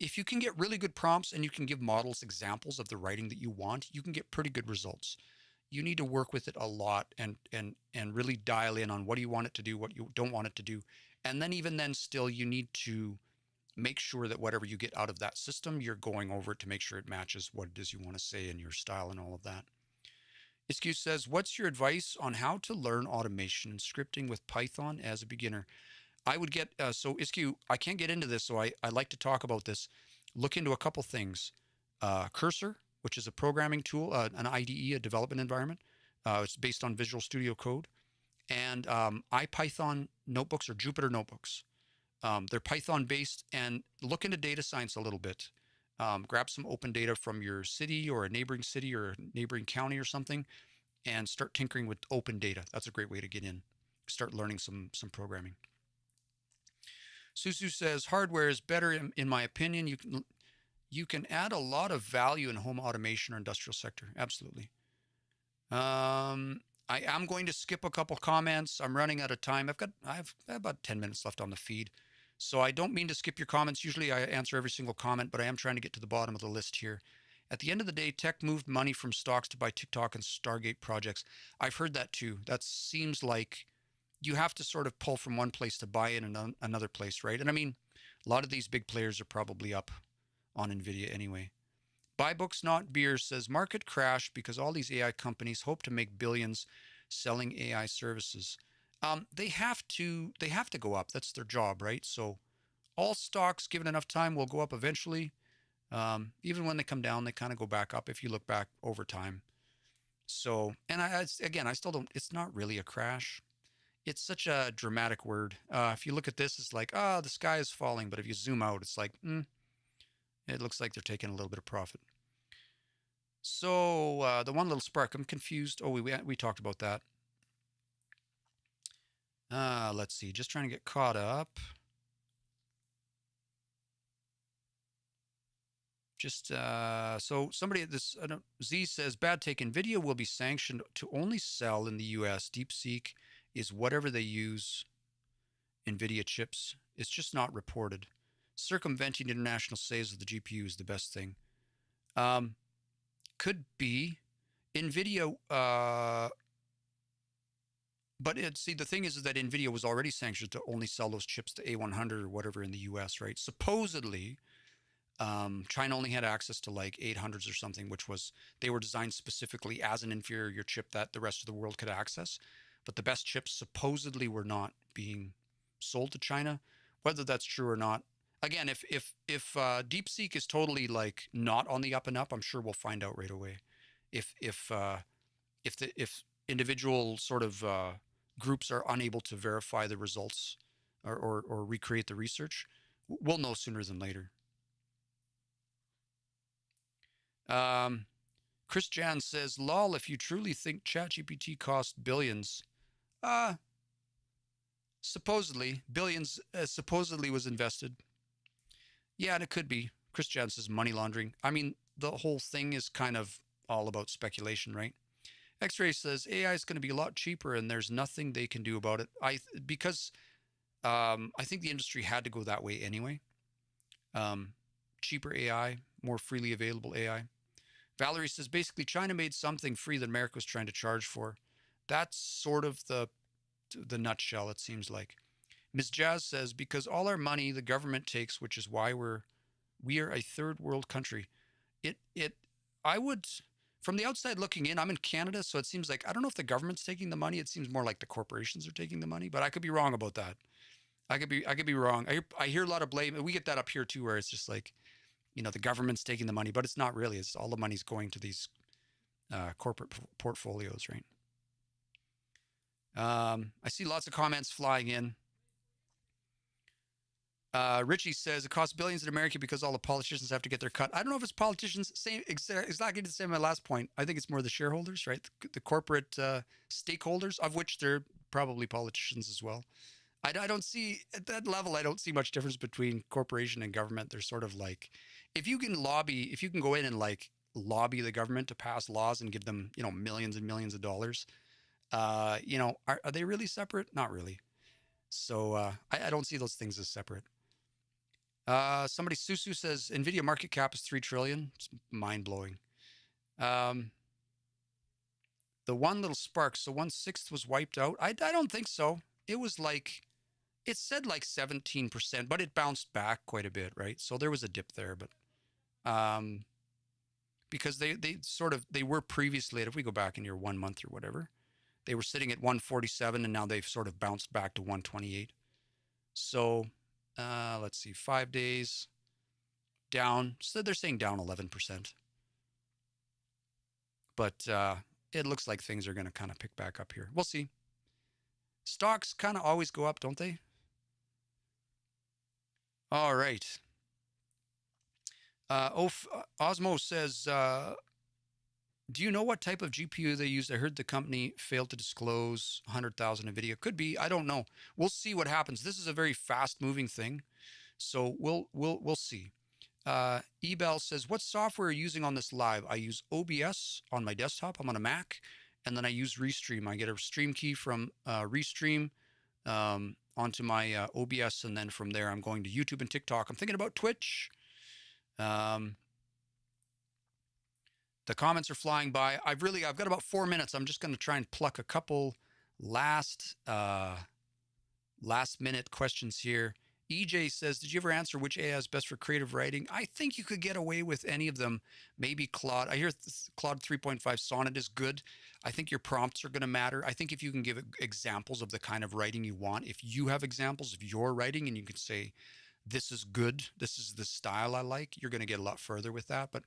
Speaker 1: if you can get really good prompts and you can give models examples of the writing that you want, you can get pretty good results. You need to work with it a lot and really dial in on what do you want it to do, what you don't want it to do, and then even then, still you need to make sure that whatever you get out of that system, you're going over it to make sure it matches what it is you want to say in your style and all of that. Iskew says, what's your advice on how to learn automation and scripting with Python as a beginner? I would get so Iskew. I can't get into this, so I like to talk about this. Look into a couple things. Cursor, which is a programming tool, an IDE, a development environment. It's based on Visual Studio Code, and IPython notebooks or Jupyter notebooks. They're Python based, and look into data science a little bit. Grab some open data from your city or a neighboring city or a neighboring county or something, and start tinkering with open data. That's a great way to get in. Start learning some programming. Susu says hardware is better in my opinion. You can add a lot of value in home automation or industrial sector. Absolutely. I am going to skip a couple comments. I'm running out of time. I have about 10 minutes left on the feed. So I don't mean to skip your comments. Usually I answer every single comment, but I am trying to get to the bottom of the list here. At the end of the day, tech moved money from stocks to buy TikTok and Stargate projects. I've heard that too. That seems like you have to sort of pull from one place to buy in another place, right? And I mean, a lot of these big players are probably up on Nvidia anyway. Buy books, not beer says market crash because all these AI companies hope to make billions selling AI services. They have to go up. That's their job, right? So all stocks, given enough time, will go up eventually. Even when they come down, they kind of go back up if you look back over time. So, and again, I still don't. It's not really a crash. It's such a dramatic word. If you look at this, it's like, the sky is falling. But if you zoom out, it's like, it looks like they're taking a little bit of profit. So the one little spark, I'm confused. Oh, we talked about that. Let's see. Just trying to get caught up. Just so somebody at this Z says bad take. Nvidia will be sanctioned to only sell in the U.S. Deepseek is whatever they use. Nvidia chips. It's just not reported. Circumventing international sales of the GPU is the best thing. Could be. Nvidia. But see, the thing is that Nvidia was already sanctioned to only sell those chips to A100 or whatever in the U.S. Right? Supposedly. China only had access to like 800s or something, which was they were designed specifically as an inferior chip that the rest of the world could access. But the best chips supposedly were not being sold to China. Whether that's true or not, again, if DeepSeek is totally like not on the up and up, I'm sure we'll find out right away. If individual sort of groups are unable to verify the results or recreate the research, we'll know sooner than later. Chris Jan says, lol, if you truly think ChatGPT cost billions, supposedly, billions supposedly was invested. Yeah, and it could be. Chris Jan says money laundering. I mean, the whole thing is kind of all about speculation, right? X-Ray says AI is going to be a lot cheaper and there's nothing they can do about it. Because I think the industry had to go that way anyway. Cheaper AI, more freely available AI. Valerie says basically China made something free that America was trying to charge for. That's sort of the nutshell, it seems like. Ms. Jazz says because all our money the government takes, which is why we are a third world country. I would, from the outside looking in, I'm in Canada, so it seems like I don't know if the government's taking the money. It seems more like the corporations are taking the money, but I could be wrong about that. I could be wrong. I hear a lot of blame. We get that up here too, where it's just like, the government's taking the money, but it's not really. It's all the money's going to these corporate portfolios, right? I see lots of comments flying in. Richie says it costs billions in America because all the politicians have to get their cut. I don't know if it's politicians. Same, exactly the same. My last point. I think it's more the shareholders, right? The corporate stakeholders, of which they're probably politicians as well. I don't see at that level. I don't see much difference between corporation and government. They're sort of like, if you can go in and like lobby the government to pass laws and give them, millions and millions of dollars. Are they really separate? Not really. So I don't see those things as separate. Somebody Susu says Nvidia market cap is 3 trillion. It's mind blowing. Um, the one little spark. So 1/6 was wiped out. I don't think so. It was like it said like 17%, but it bounced back quite a bit, right? So there was a dip there, but um, because they were previously, if we go back in your 1 month or whatever, they were sitting at 147, and now they've sort of bounced back to 128. So let's see, 5 days down. So they're saying down 11%, but it looks like things are going to kind of pick back up here. We'll see. Stocks kind of always go up, don't they? All right. Osmo says, do you know what type of GPU they use? I heard the company failed to disclose 100,000 NVIDIA. Could be. I don't know. We'll see what happens. This is a very fast-moving thing, so we'll see. Ebel says, what software are you using on this live? I use OBS on my desktop. I'm on a Mac, and then I use Restream. I get a stream key from Restream onto my OBS, and then from there I'm going to YouTube and TikTok. I'm thinking about Twitch. Um, the comments are flying by. I've got about 4 minutes. I'm just going to try and pluck a couple last minute questions here. EJ says, did you ever answer which AI is best for creative writing? I think you could get away with any of them. Maybe Claude. I hear Claude 3.5 Sonnet is good. I think your prompts are going to matter. I think if you can give examples of the kind of writing you want, if you have examples of your writing and you can say, this is good, this is the style I like, you're going to get a lot further with that. But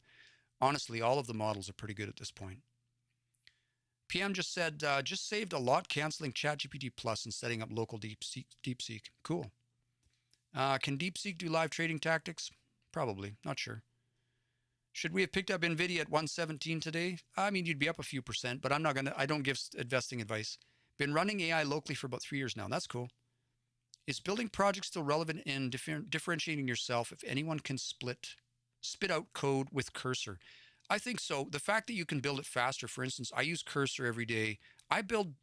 Speaker 1: honestly, all of the models are pretty good at this point. PM just said, just saved a lot canceling ChatGPT Plus and setting up local Deepseek. Cool. Can Deepseek do live trading tactics? Probably. Not sure. Should we have picked up Nvidia at 117 today? I mean, you'd be up a few percent, but I don't give investing advice. Been running AI locally for about 3 years now. That's cool. Is building projects still relevant in differentiating yourself if anyone can spit out code with Cursor? I think so. The fact that you can build it faster, for instance, I use Cursor every day. I build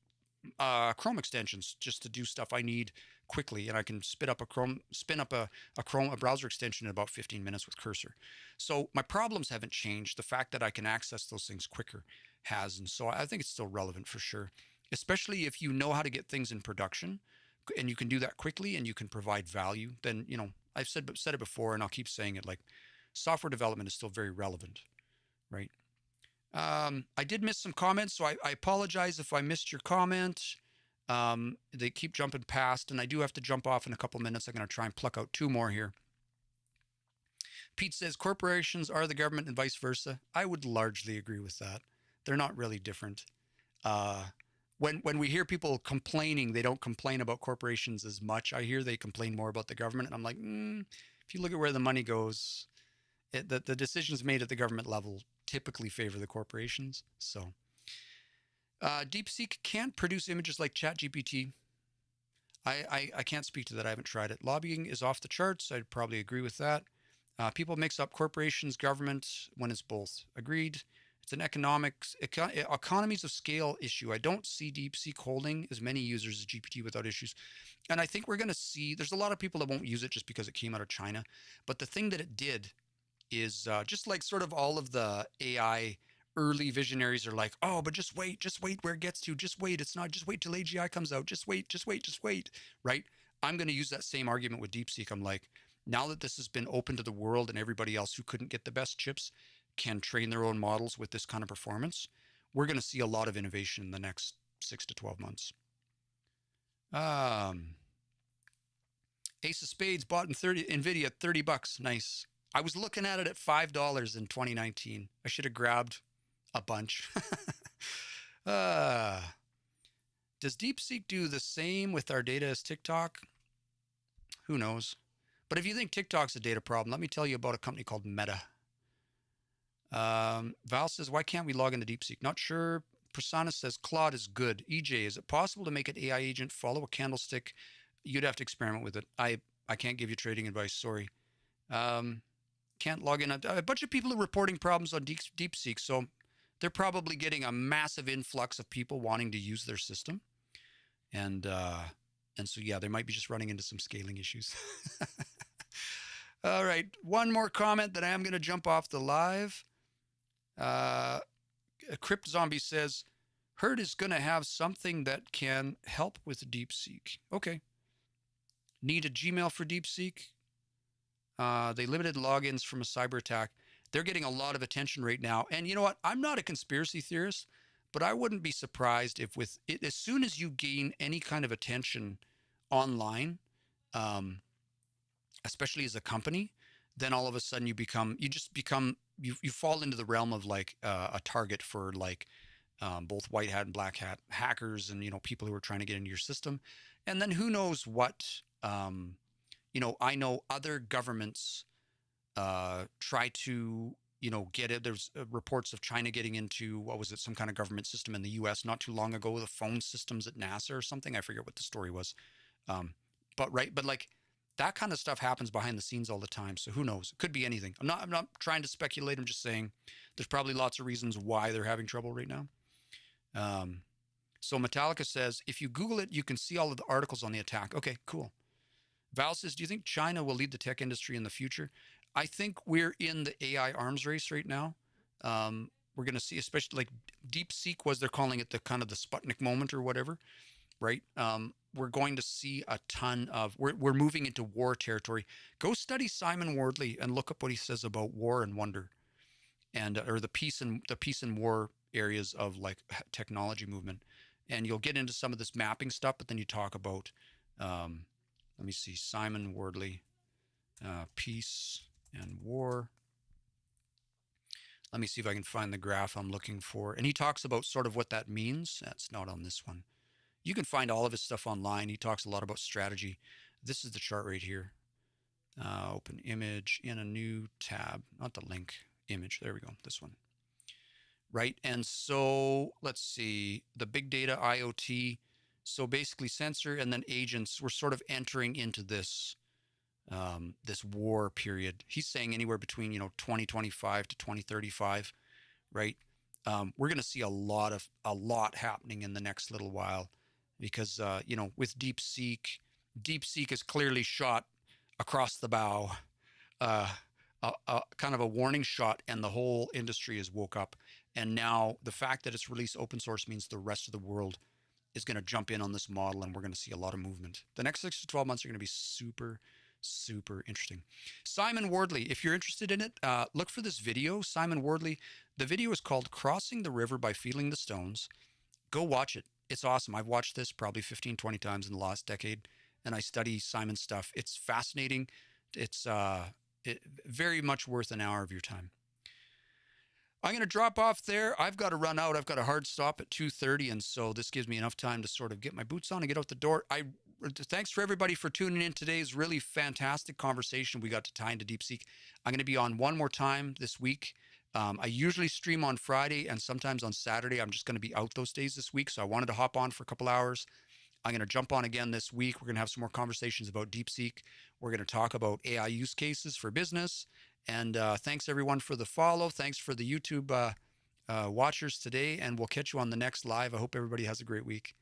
Speaker 1: Chrome extensions just to do stuff I need quickly, and I can spin up a browser extension in about 15 minutes with Cursor. So my problems haven't changed. The fact that I can access those things quicker has, and so I think it's still relevant for sure, especially if you know how to get things in production and you can do that quickly and you can provide value. Then I've said it before, and I'll keep saying it, like software development is still very relevant, right? I did miss some comments, so I apologize if I missed your comment. They keep jumping past, and I do have to jump off in a couple minutes. I'm going to try and pluck out 2 more here. Pete says corporations are the government and vice versa. I would largely agree with that. They're not really different. When we hear people complaining, they don't complain about corporations as much. I hear they complain more about the government, and I'm like, if you look at where the money goes, the decisions made at the government level typically favor the corporations. So DeepSeek can't produce images like ChatGPT. I can't speak to that. I haven't tried it. Lobbying is off the charts. I'd probably agree with that. People mix up corporations, government when it's both. Agreed. It's an economies of scale issue. I don't see DeepSeek holding as many users as GPT without issues. And I think we're going to see, there's a lot of people that won't use it just because it came out of China. But the thing that it did is just like sort of all of the AI early visionaries are like, oh, but just wait where it gets to. Just wait. It's not, just wait till AGI comes out. Just wait, right? I'm going to use that same argument with DeepSeek. I'm like, now that this has been open to the world and everybody else who couldn't get the best chips can train their own models with this kind of performance, we're going to see a lot of innovation in the next 6 to 12 months. Ace of Spades bought in 30 Nvidia at $30. Nice. I was looking at it at $5 in 2019. I should have grabbed a bunch. uh, does DeepSeek do the same with our data as TikTok? Who knows? But if you think TikTok's a data problem, let me tell you about a company called Meta. Val says, why can't we log into DeepSeek? Not sure. Prasanna says, Claude is good. EJ, is it possible to make an AI agent follow a candlestick? You'd have to experiment with it. I can't give you trading advice. Sorry. Can't log in. A bunch of people are reporting problems on DeepSeek, so they're probably getting a massive influx of people wanting to use their system, and so yeah, they might be just running into some scaling issues. All right, one more comment, that I am going to jump off the live. Crypt Zombie says, Herd is going to have something that can help with DeepSeek. Okay. Need a Gmail for DeepSeek? They limited logins from a cyber attack. They're getting a lot of attention right now. And you know what? I'm not a conspiracy theorist, but I wouldn't be surprised if with it, as soon as you gain any kind of attention online, especially as a company, then all of a sudden you fall into the realm of like a target for like both white hat and black hat hackers, and people who are trying to get into your system. And then who knows what, I know other governments try to get it. There's reports of China getting into, what was it, some kind of government system in the US not too long ago, the phone systems at NASA or something. I forget what the story was. But like that kind of stuff happens behind the scenes all the time. So who knows? It could be anything. I'm not trying to speculate. I'm just saying there's probably lots of reasons why they're having trouble right now. So Metallica says, if you Google it, you can see all of the articles on the attack. Okay, cool. Val says, do you think China will lead the tech industry in the future? I think we're in the AI arms race right now. We're going to see, especially like DeepSeek was, they're calling it the kind of the Sputnik moment or whatever, right? We're going to see a ton of, we're moving into war territory. Go study Simon Wardley and look up what he says about war and wonder, and or the peace and war areas of like technology movement. And you'll get into some of this mapping stuff, but then you talk about, let me see, Simon Wardley, peace and war. Let me see if I can find the graph I'm looking for. And he talks about sort of what that means. That's not on this one. You can find all of his stuff online. He talks a lot about strategy. This is the chart right here. Open image in a new tab, not the link, image. There we go. This one. Right. And so let's see, the big data IoT. So basically sensor and then agents, we're sort of entering into this, this war period. He's saying anywhere between, 2025 to 2035, right? We're going to see a lot happening in the next little while, because, with DeepSeek is clearly shot across the bow, kind of a warning shot, and the whole industry has woke up. And now the fact that it's released open source means the rest of the world is going to jump in on this model, and we're going to see a lot of movement. The next 6 to 12 months are going to be super, super interesting. Simon Wardley, if you're interested in it, look for this video. Simon Wardley, the video is called Crossing the River by Feeling the Stones. Go watch it. It's awesome. I've watched this probably 15, 20 times in the last decade, and I study Simon's stuff. It's fascinating. It's very much worth an hour of your time. I'm going to drop off there. I've got to run out. I've got a hard stop at 2:30, and so this gives me enough time to sort of get my boots on and get out the door. Thanks for everybody for tuning in. Today's really fantastic conversation we got to tie into DeepSeek. I'm going to be on one more time this week. I usually stream on Friday and sometimes on Saturday. I'm just going to be out those days this week, so I wanted to hop on for a couple hours. I'm going to jump on again this week. We're going to have some more conversations about DeepSeek. We're going to talk about AI use cases for business. And thanks, everyone, for the follow. Thanks for the YouTube watchers today, and we'll catch you on the next live. I hope everybody has a great week.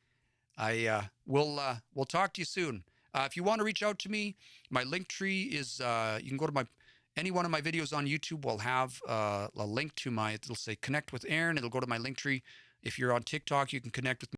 Speaker 1: We'll talk to you soon. If you want to reach out to me, my link tree is, you can go to any one of my videos on YouTube will have a link to it'll say connect with Aaron. It'll go to my link tree. If you're on TikTok, you can connect with me.